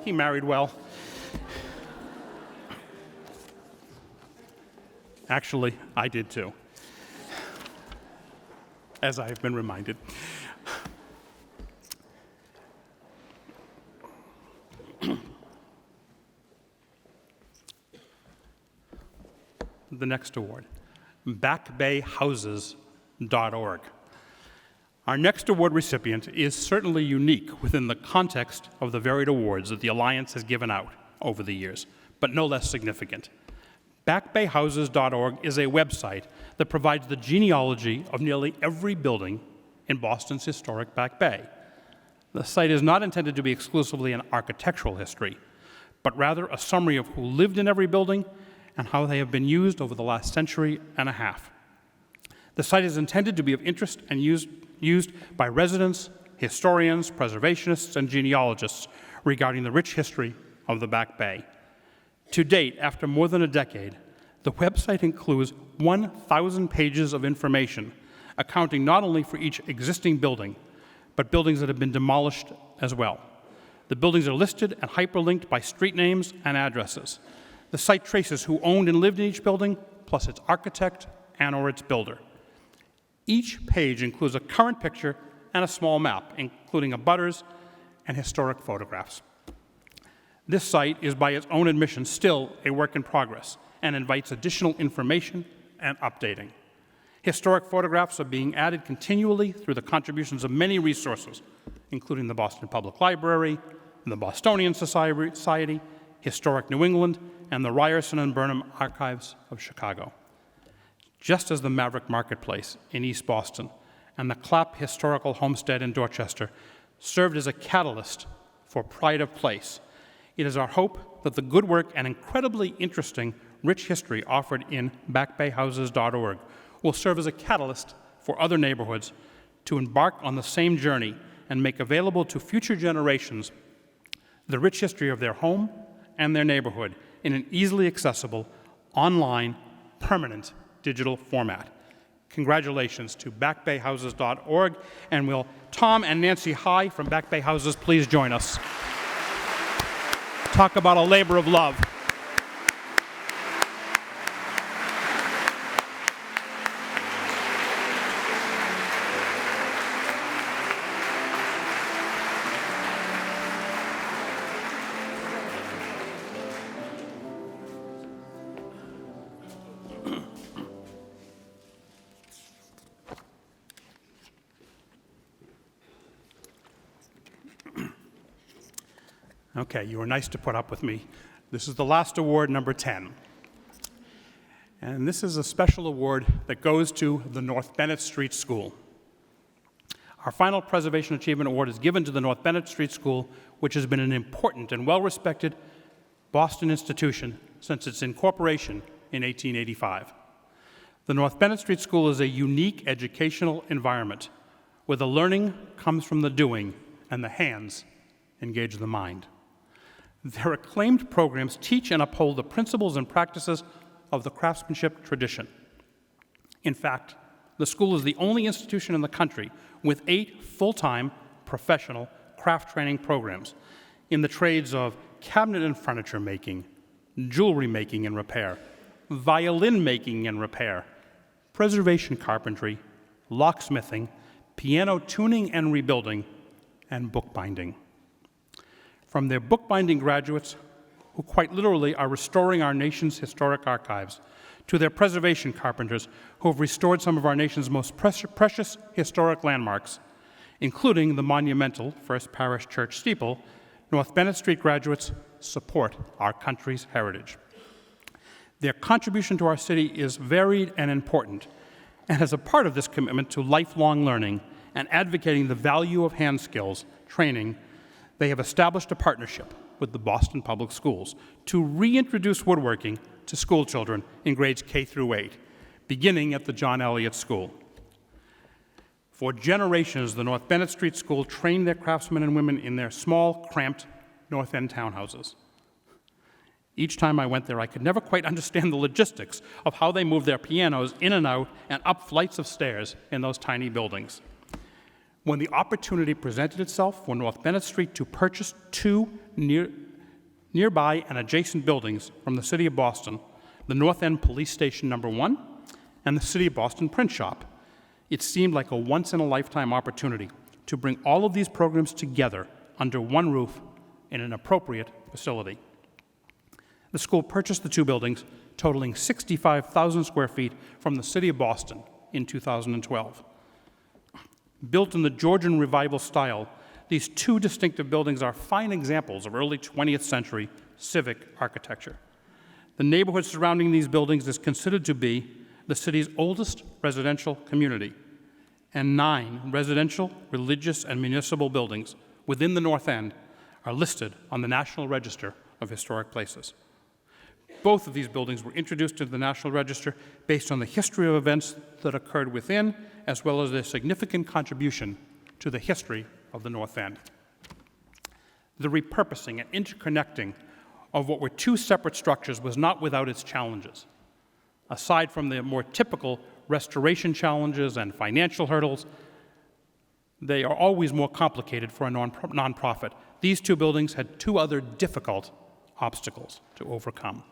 He married well. Actually, I did too, as I have been reminded. The next award, backbayhouses.org. Our next award recipient is certainly unique within the context of the varied awards that the Alliance has given out over the years, but no less significant. Backbayhouses.org is a website that provides the genealogy of nearly every building in Boston's historic Back Bay. The site is not intended to be exclusively an architectural history, but rather a summary of who lived in every building and how they have been used over the last century and a half. The site is intended to be of interest and used by residents, historians, preservationists, and genealogists regarding the rich history of the Back Bay. To date, after more than a decade, the website includes 1,000 pages of information, accounting not only for each existing building, but buildings that have been demolished as well. The buildings are listed and hyperlinked by street names and addresses. The site traces who owned and lived in each building, plus its architect and/or its builder. Each page includes a current picture and a small map, including abutters and historic photographs. This site is, by its own admission, still a work in progress and invites additional information and updating. Historic photographs are being added continually through the contributions of many resources, including the Boston Public Library, the Bostonian Society, Historic New England, and the Ryerson and Burnham Archives of Chicago. Just as the Maverick Marketplace in East Boston and the Clapp Historical Homestead in Dorchester served as a catalyst for pride of place, it is our hope that the good work and incredibly interesting rich history offered in backbayhouses.org will serve as a catalyst for other neighborhoods to embark on the same journey and make available to future generations the rich history of their home and their neighborhood in an easily accessible, online, permanent digital format. Congratulations to backbayhouses.org, and will Tom and Nancy High from Back Bay Houses please join us? Talk about a labor of love. Okay, you were nice to put up with me. This is the last award, number 10. And this is a special award that goes to the North Bennett Street School. Our final Preservation Achievement Award is given to the North Bennett Street School, which has been an important and well-respected Boston institution since its incorporation in 1885. The North Bennett Street School is a unique educational environment where the learning comes from the doing and the hands engage the mind. Their acclaimed programs teach and uphold the principles and practices of the craftsmanship tradition. In fact, the school is the only institution in the country with 8 full-time professional craft training programs in the trades of cabinet and furniture making, jewelry making and repair, violin making and repair, preservation carpentry, locksmithing, piano tuning and rebuilding, and bookbinding. From their bookbinding graduates, who quite literally are restoring our nation's historic archives, to their preservation carpenters, who have restored some of our nation's most precious historic landmarks, including the monumental First Parish Church steeple, North Bennett Street graduates support our country's heritage. Their contribution to our city is varied and important, and as a part of this commitment to lifelong learning and advocating the value of hand skills training, they have established a partnership with the Boston Public Schools to reintroduce woodworking to school children in grades K through 8, beginning at the John Elliott School. For generations, the North Bennett Street School trained their craftsmen and women in their small, cramped North End townhouses. Each time I went there, I could never quite understand the logistics of how they moved their pianos in and out and up flights of stairs in those tiny buildings. When the opportunity presented itself for North Bennett Street to purchase two nearby and adjacent buildings from the City of Boston, the North End Police Station No. 1 and the City of Boston Print Shop, it seemed like a once-in-a-lifetime opportunity to bring all of these programs together under one roof in an appropriate facility. The school purchased the two buildings, totaling 65,000 square feet from the City of Boston in 2012. Built in the Georgian Revival style, these two distinctive buildings are fine examples of early 20th century civic architecture. The neighborhood surrounding these buildings is considered to be the city's oldest residential community, and 9 residential, religious, and municipal buildings within the North End are listed on the National Register of Historic Places. Both of these buildings were introduced into the National Register based on the history of events that occurred within, as well as their significant contribution to the history of the North End. The repurposing and interconnecting of what were two separate structures was not without its challenges. Aside from the more typical restoration challenges and financial hurdles, they are always more complicated for a nonprofit. These two buildings had two other difficult obstacles to overcome.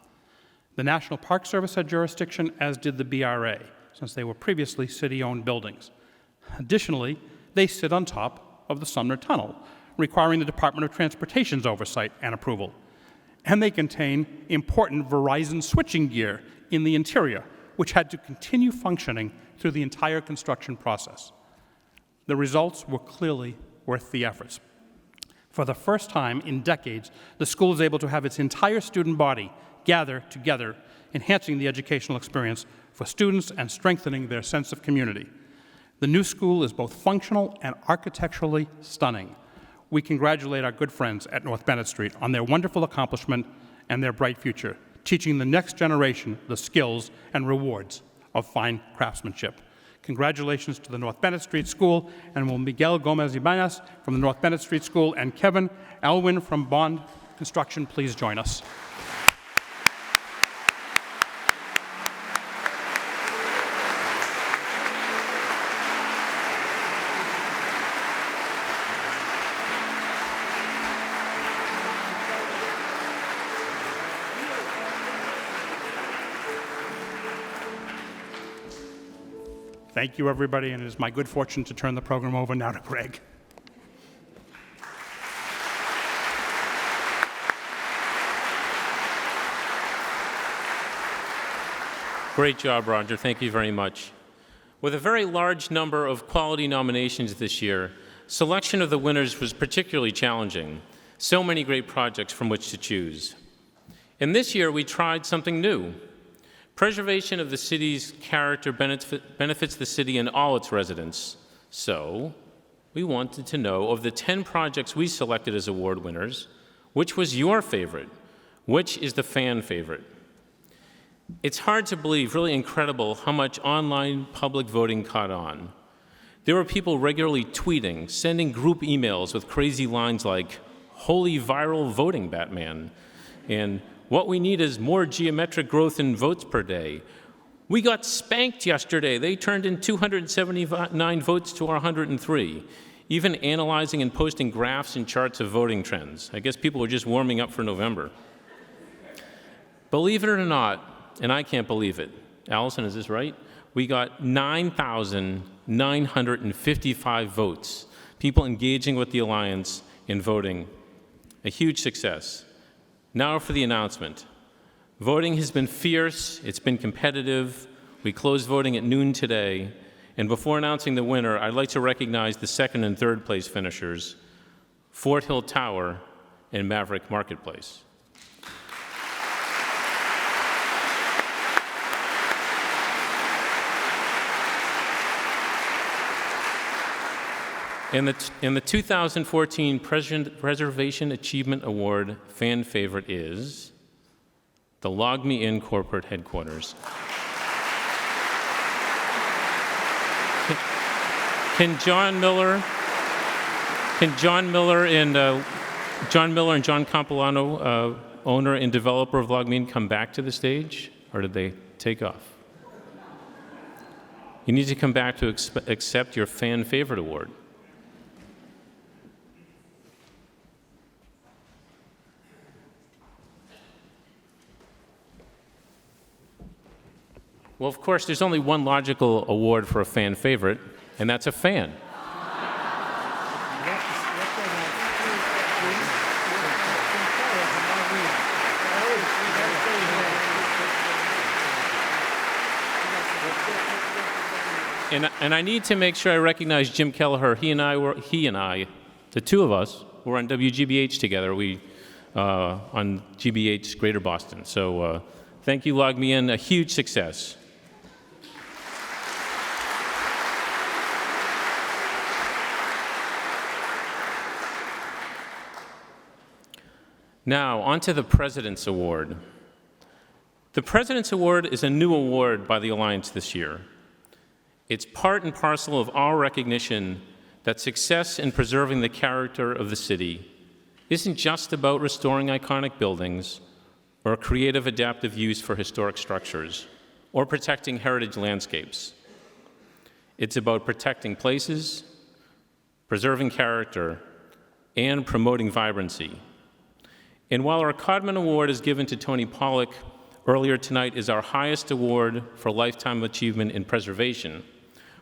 The National Park Service had jurisdiction, as did the BRA, since they were previously city-owned buildings. Additionally, they sit on top of the Sumner Tunnel, requiring the Department of Transportation's oversight and approval. And they contain important Verizon switching gear in the interior, which had to continue functioning through the entire construction process. The results were clearly worth the efforts. For the first time in decades, the school is able to have its entire student body gather together, enhancing the educational experience for students and strengthening their sense of community. The new school is both functional and architecturally stunning. We congratulate our good friends at North Bennett Street on their wonderful accomplishment and their bright future, teaching the next generation the skills and rewards of fine craftsmanship. Congratulations to the North Bennett Street School, and will Miguel Gomez-Ibanez from the North Bennett Street School and Kevin Alwyn from Bond Construction please join us. Thank you, everybody, and it is my good fortune to turn the program over now to Greg. Great job, Roger. Thank you very much. With a very large number of quality nominations this year, selection of the winners was particularly challenging. So many great projects from which to choose. And this year, we tried something new. Preservation of the city's character benefits the city and all its residents. So, we wanted to know, of the 10 projects we selected as award winners, which was your favorite? Which is the fan favorite? It's hard to believe, really incredible, how much online public voting caught on. There were people regularly tweeting, sending group emails with crazy lines like, "Holy viral voting, Batman," and "What we need is more geometric growth in votes per day." "We got spanked yesterday. They turned in 279 votes to our 103. Even analyzing and posting graphs and charts of voting trends. I guess people were just warming up for November. Believe it or not, and I can't believe it, Allison, is this right? We got 9,955 votes. People engaging with the Alliance in voting. A huge success. Now for the announcement. Voting has been fierce, it's been competitive. We closed voting at noon today. And before announcing the winner, I'd like to recognize the second and third place finishers, Fort Hill Tower and Maverick Marketplace. And the 2014 Preservation Achievement Award fan favorite is the Log Me In corporate headquarters. Can John Miller and John Campolano, owner and developer of Log Me In, come back to the stage, or did they take off? You need to come back to accept your fan favorite award. Well, of course, there's only one logical award for a fan favorite, and that's a fan. And I need to make sure I recognize Jim Kelleher. He and I, the two of us, were on WGBH together. On GBH Greater Boston. So thank you, Log Me In, a huge success. Now, on to the President's Award. The President's Award is a new award by the Alliance this year. It's part and parcel of our recognition that success in preserving the character of the city isn't just about restoring iconic buildings or creative adaptive use for historic structures or protecting heritage landscapes. It's about protecting places, preserving character, and promoting vibrancy. And while our Codman Award is given to Tony Pollock earlier tonight is our highest award for lifetime achievement in preservation,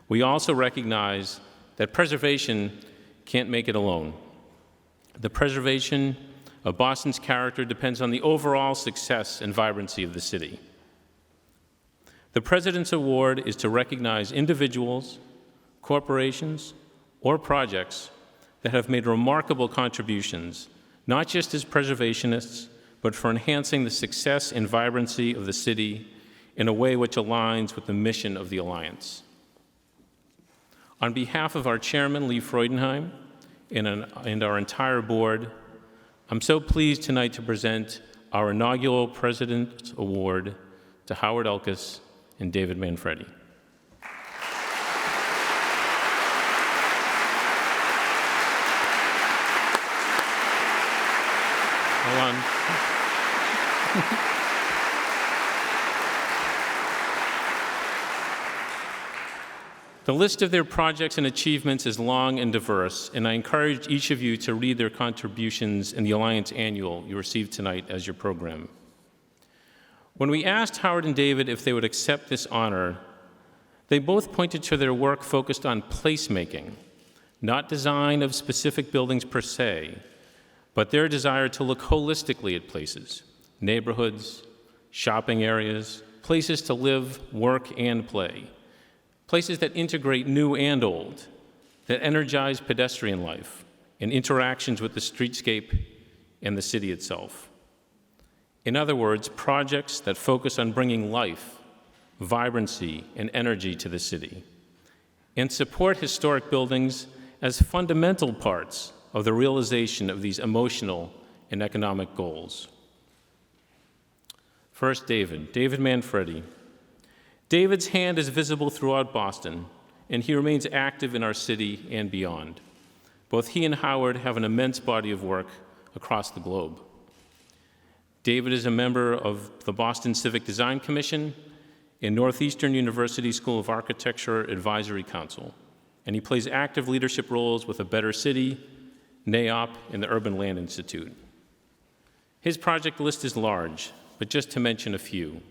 we also recognize that preservation can't make it alone. The preservation of Boston's character depends on the overall success and vibrancy of the city. The President's Award is to recognize individuals, corporations, or projects that have made remarkable contributions, not just as preservationists, but for enhancing the success and vibrancy of the city in a way which aligns with the mission of the Alliance. On behalf of our chairman, Lee Freudenheim, and our entire board, I'm so pleased tonight to present our inaugural President's Award to Howard Elkus and David Manfredi. Hold on. The list of their projects and achievements is long and diverse, and I encourage each of you to read their contributions in the Alliance Annual you received tonight as your program. When we asked Howard and David if they would accept this honor, they both pointed to their work focused on placemaking, not design of specific buildings per se, but their desire to look holistically at places, neighborhoods, shopping areas, places to live, work, and play. Places that integrate new and old, that energize pedestrian life and interactions with the streetscape and the city itself. In other words, projects that focus on bringing life, vibrancy, and energy to the city, and support historic buildings as fundamental parts of the realization of these emotional and economic goals. First, David Manfredi. David's hand is visible throughout Boston, and he remains active in our city and beyond. Both he and Howard have an immense body of work across the globe. David is a member of the Boston Civic Design Commission and Northeastern University School of Architecture Advisory Council, and he plays active leadership roles with A Better City, NAOP, and the Urban Land Institute. His project list is large, but just to mention a few.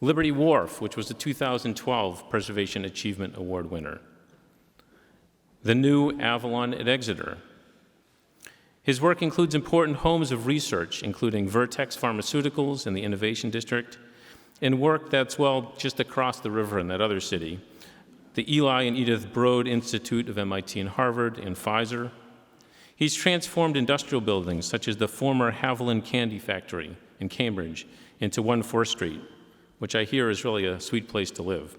Liberty Wharf, which was the 2012 Preservation Achievement Award winner. The new Avalon at Exeter. His work includes important homes of research, including Vertex Pharmaceuticals in the Innovation District, and work that's, well, just across the river in that other city, the Eli and Edith Broad Institute of MIT and Harvard and Pfizer. He's transformed industrial buildings, such as the former Haviland Candy Factory in Cambridge, into 1 4th Street, which I hear is really a sweet place to live.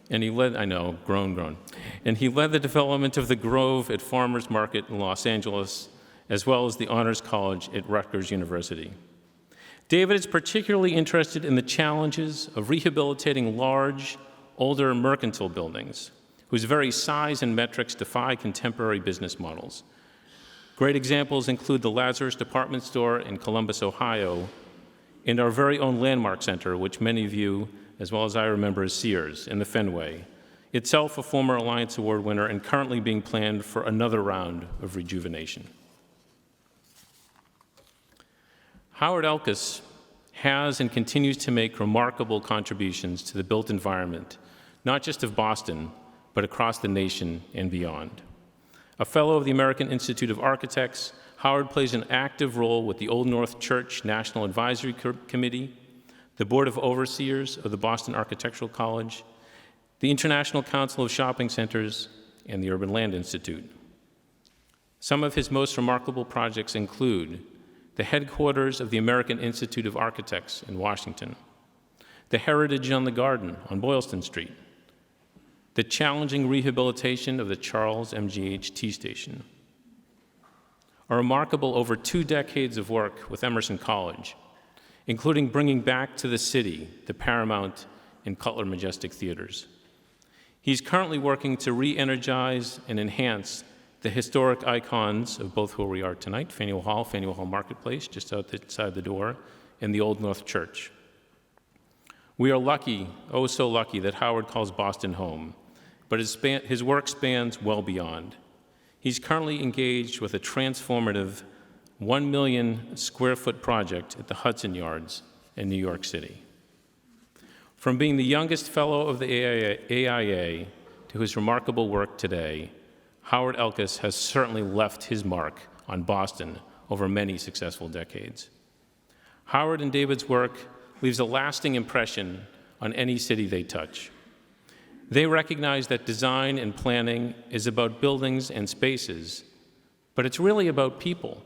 and he led, I know, grown. And he led the development of the Grove at Farmers Market in Los Angeles, as well as the Honors College at Rutgers University. David is particularly interested in the challenges of rehabilitating large, older mercantile buildings, whose very size and metrics defy contemporary business models. Great examples include the Lazarus Department Store in Columbus, Ohio, and our very own Landmark Center, which many of you, as well as I remember, as Sears in the Fenway, itself a former Alliance Award winner and currently being planned for another round of rejuvenation. Howard Elkus has and continues to make remarkable contributions to the built environment, not just of Boston, but across the nation and beyond. A fellow of the American Institute of Architects, Howard plays an active role with the Old North Church National Advisory Committee, the Board of Overseers of the Boston Architectural College, the International Council of Shopping Centers, and the Urban Land Institute. Some of his most remarkable projects include the headquarters of the American Institute of Architects in Washington, the Heritage on the Garden on Boylston Street, the challenging rehabilitation of the Charles MGH T Station, a remarkable over 2 decades of work with Emerson College, including bringing back to the city the Paramount and Cutler Majestic theaters. He's currently working to re-energize and enhance the historic icons of both where we are tonight, Faneuil Hall Marketplace, just outside the door, and the Old North Church. We are lucky, oh so lucky, that Howard calls Boston home, but his work spans well beyond. He's currently engaged with a transformative 1 million square foot project at the Hudson Yards in New York City. From being the youngest fellow of the AIA to his remarkable work today, Howard Elkus has certainly left his mark on Boston over many successful decades. Howard and David's work leaves a lasting impression on any city they touch. They recognize that design and planning is about buildings and spaces, but it's really about people,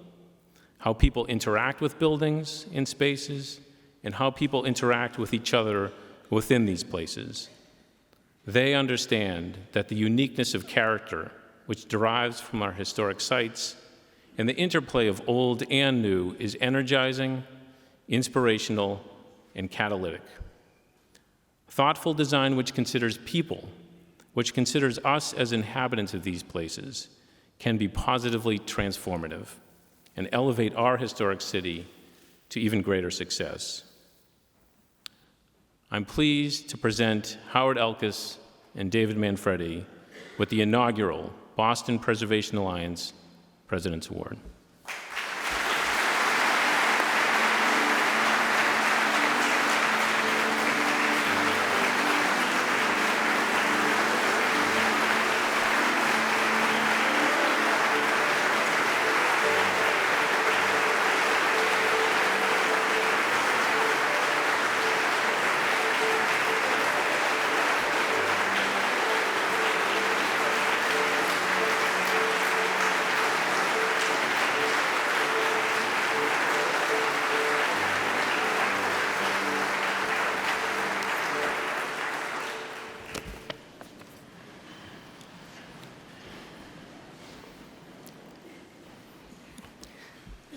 how people interact with buildings and spaces, and how people interact with each other within these places. They understand that the uniqueness of character, which derives from our historic sites, and the interplay of old and new is energizing, inspirational, and catalytic. Thoughtful design which considers people, which considers us as inhabitants of these places, can be positively transformative and elevate our historic city to even greater success. I'm pleased to present Howard Elkus and David Manfredi with the inaugural Boston Preservation Alliance President's Award.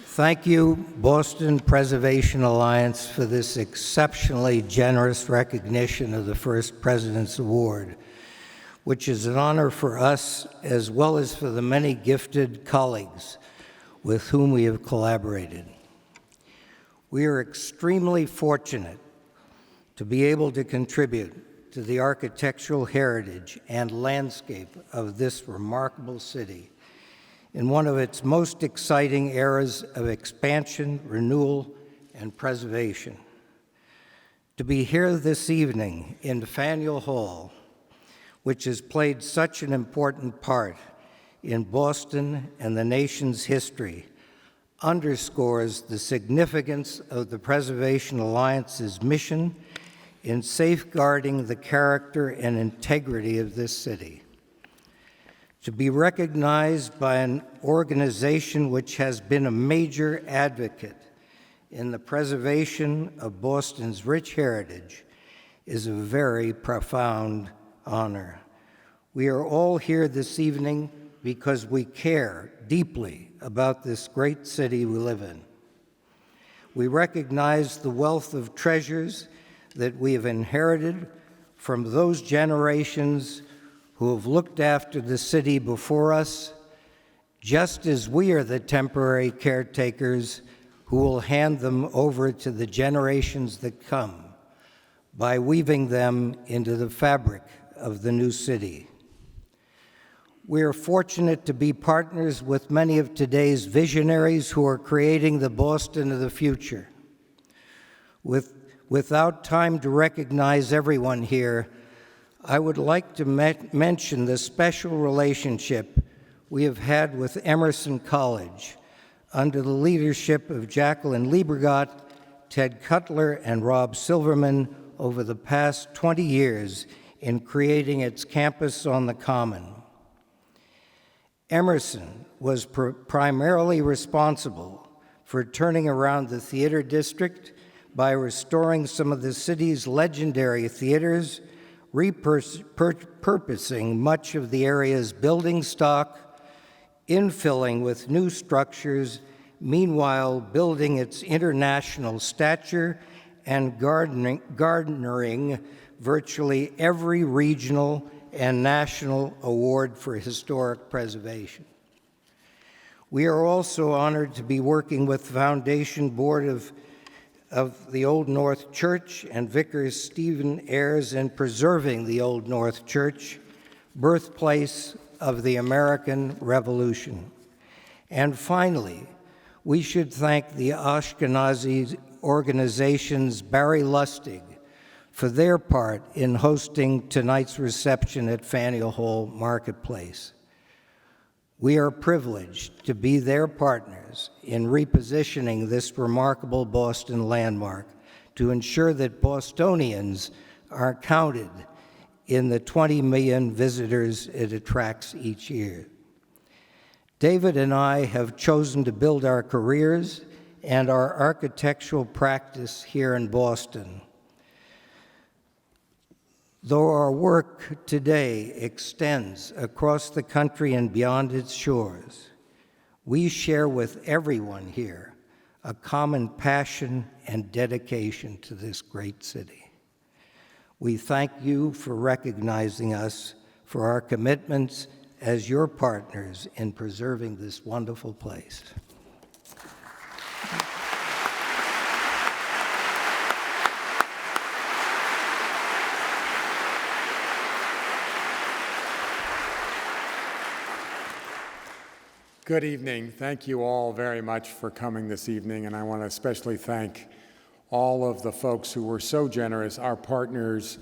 Thank you, Boston Preservation Alliance, for this exceptionally generous recognition of the first President's Award, which is an honor for us as well as for the many gifted colleagues with whom we have collaborated. We are extremely fortunate to be able to contribute to the architectural heritage and landscape of this remarkable city in one of its most exciting eras of expansion, renewal, and preservation. To be here this evening in Faneuil Hall, which has played such an important part in Boston and the nation's history, underscores the significance of the Preservation Alliance's mission in safeguarding the character and integrity of this city. To be recognized by an organization which has been a major advocate in the preservation of Boston's rich heritage is a very profound honor. We are all here this evening because we care deeply about this great city we live in. We recognize the wealth of treasures that we have inherited from those generations who have looked after the city before us, just as we are the temporary caretakers who will hand them over to the generations that come by weaving them into the fabric of the new city. We are fortunate to be partners with many of today's visionaries who are creating the Boston of the future. Without time to recognize everyone here, I would like to mention the special relationship we have had with Emerson College under the leadership of Jacqueline Liebergott, Ted Cutler, and Rob Silverman over the past 20 years in creating its campus on the Common. Emerson was primarily responsible for turning around the theater district by restoring some of the city's legendary theaters, repurposing much of the area's building stock, infilling with new structures, meanwhile building its international stature and garnering virtually every regional and national award for historic preservation. We are also honored to be working with the Foundation Board of the Old North Church and Vicars Stephen Ayres in preserving the Old North Church, birthplace of the American Revolution. And finally, we should thank the Ashkenazi organization's Barry Lustig for their part in hosting tonight's reception at Faneuil Hall Marketplace. We are privileged to be their partners in repositioning this remarkable Boston landmark to ensure that Bostonians are counted in the 20 million visitors it attracts each year. David and I have chosen to build our careers and our architectural practice here in Boston. Though our work today extends across the country and beyond its shores, we share with everyone here a common passion and dedication to this great city. We thank you for recognizing us for our commitments as your partners in preserving this wonderful place. Good evening. Thank you all very much for coming this evening, and I want to especially thank all of the folks who were so generous, our partners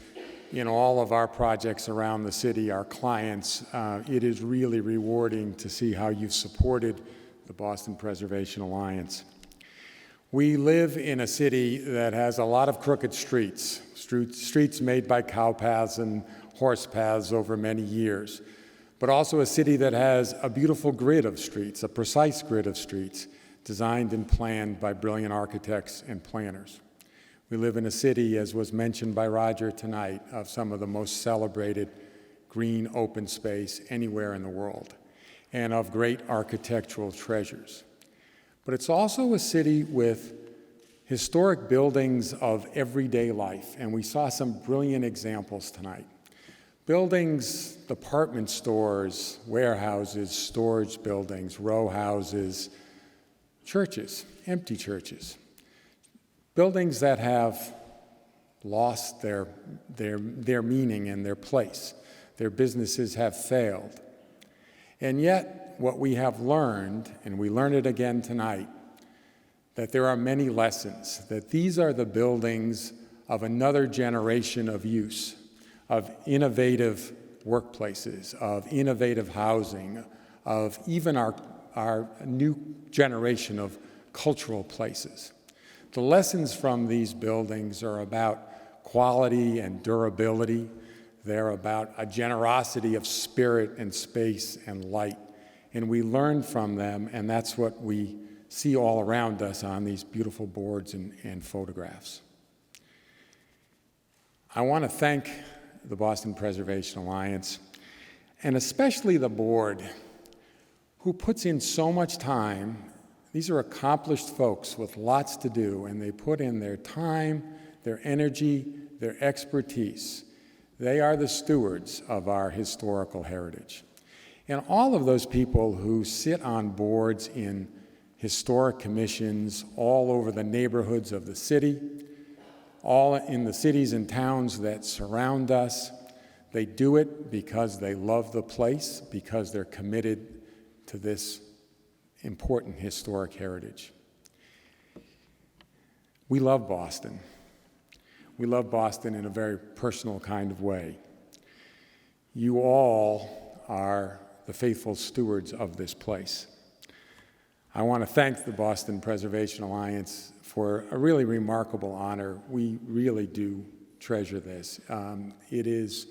in all of our projects around the city, our clients. It is really rewarding to see how you've supported the Boston Preservation Alliance. We live in a city that has a lot of crooked streets made by cow paths and horse paths over many years, but also a city that has a beautiful grid of streets, a precise grid of streets, designed and planned by brilliant architects and planners. We live in a city, as was mentioned by Roger tonight, of some of the most celebrated green open space anywhere in the world, and of great architectural treasures. But it's also a city with historic buildings of everyday life, and we saw some brilliant examples tonight. Buildings, department stores, warehouses, storage buildings, row houses, churches, empty churches. Buildings that have lost their meaning and their place. Their businesses have failed. And yet, what we have learned, and we learn it again tonight, that there are many lessons, that these are the buildings of another generation of use, of innovative workplaces, of innovative housing, of even our new generation of cultural places. The lessons from these buildings are about quality and durability. They're about a generosity of spirit and space and light. And we learn from them, and that's what we see all around us on these beautiful boards and photographs. I want to thank the Boston Preservation Alliance, and especially the board, who puts in so much time. These are accomplished folks with lots to do, and they put in their time, their energy, their expertise. They are the stewards of our historical heritage. And all of those people who sit on boards in historic commissions all over the neighborhoods of the city, all in the cities and towns that surround us, they do it because they love the place, because they're committed to this important historic heritage. We love Boston. We love Boston in a very personal kind of way. You all are the faithful stewards of this place. I want to thank the Boston Preservation Alliance for a really remarkable honor. We really do treasure this. It is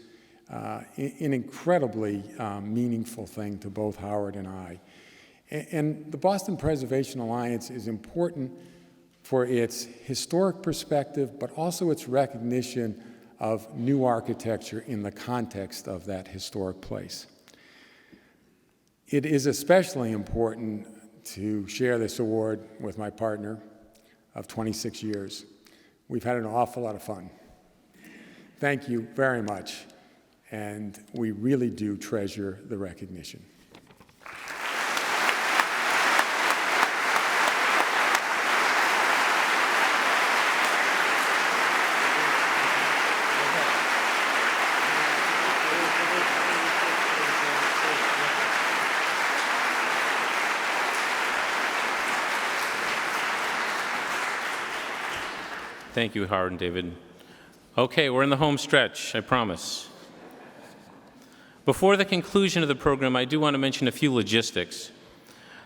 an incredibly meaningful thing to both Howard and I. And the Boston Preservation Alliance is important for its historic perspective, but also its recognition of new architecture in the context of that historic place. It is especially important to share this award with my partner of 26 years. We've had an awful lot of fun. Thank you very much, and we really do treasure the recognition. Thank you, Howard and David. Okay, we're in the home stretch, I promise. Before the conclusion of the program, I do want to mention a few logistics.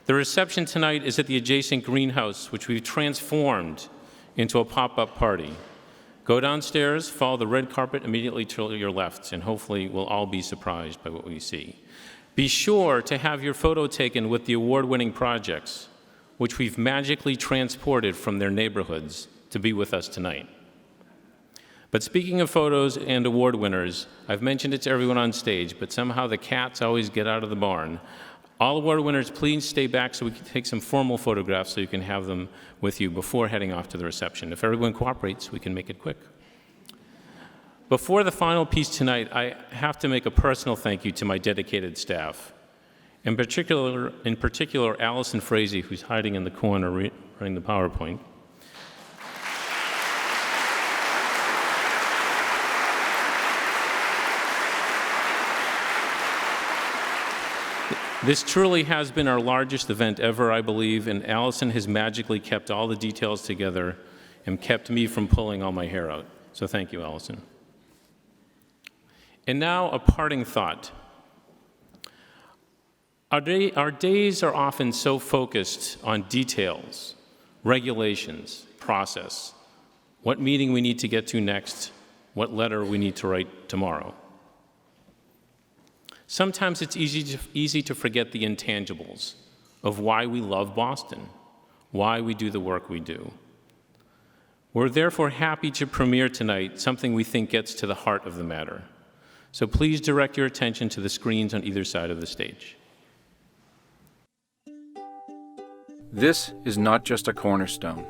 The reception tonight is at the adjacent greenhouse, which we've transformed into a pop-up party. Go downstairs, follow the red carpet immediately to your left, and hopefully we'll all be surprised by what we see. Be sure to have your photo taken with the award-winning projects, which we've magically transported from their neighborhoods to be with us tonight. But speaking of photos and award winners, I've mentioned it to everyone on stage, but somehow the cats always get out of the barn. All award winners, please stay back so we can take some formal photographs so you can have them with you before heading off to the reception. If everyone cooperates, we can make it quick. Before the final piece tonight, I have to make a personal thank you to my dedicated staff. In particular, Allison Frazee, who's hiding in the corner running the PowerPoint. This truly has been our largest event ever, I believe, and Allison has magically kept all the details together and kept me from pulling all my hair out. So thank you, Allison. And now a parting thought. Our days are often so focused on details, regulations, process, what meeting we need to get to next, what letter we need to write tomorrow. Sometimes it's easy to forget the intangibles of why we love Boston, why we do the work we do. We're therefore happy to premiere tonight something we think gets to the heart of the matter. So please direct your attention to the screens on either side of the stage. This is not just a cornerstone.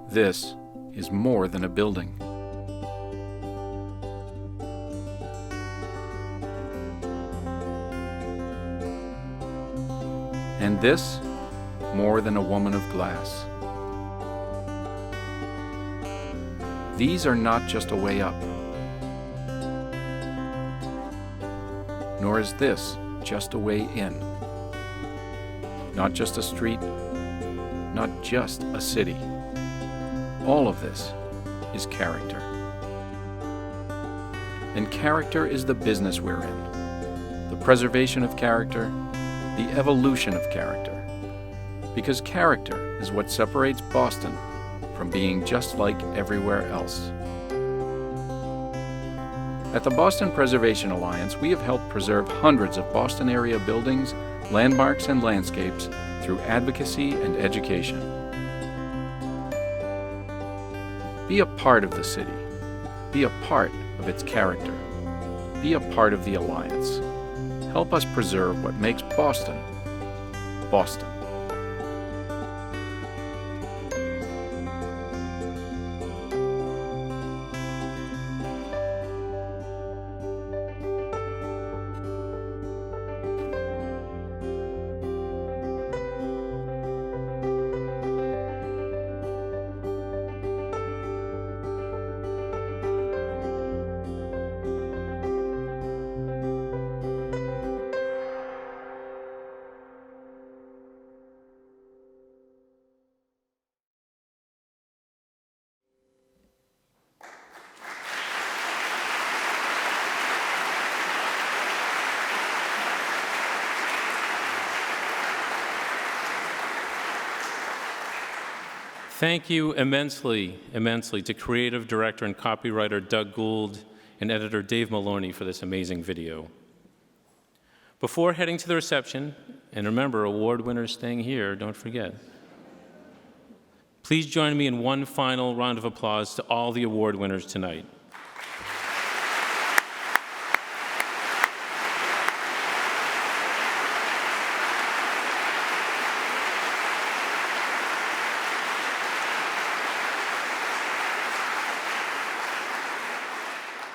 This is more than a building. And this, more than a woman of glass. These are not just a way up. Nor is this just a way in. Not just a street, not just a city. All of this is character. And character is the business we're in. The preservation of character, the evolution of character. Because character is what separates Boston from being just like everywhere else. At the Boston Preservation Alliance, we have helped preserve hundreds of Boston area buildings, landmarks, and landscapes through advocacy and education. Be a part of the city. Be a part of its character. Be a part of the Alliance. Help us preserve what makes Boston, Boston. Thank you immensely to creative director and copywriter Doug Gould and editor Dave Maloney for this amazing video. Before heading to the reception, and remember, award winners staying here, don't forget, please join me in one final round of applause to all the award winners tonight.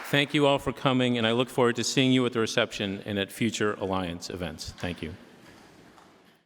Thank you all for coming, and I look forward to seeing you at the reception and at future Alliance events. Thank you.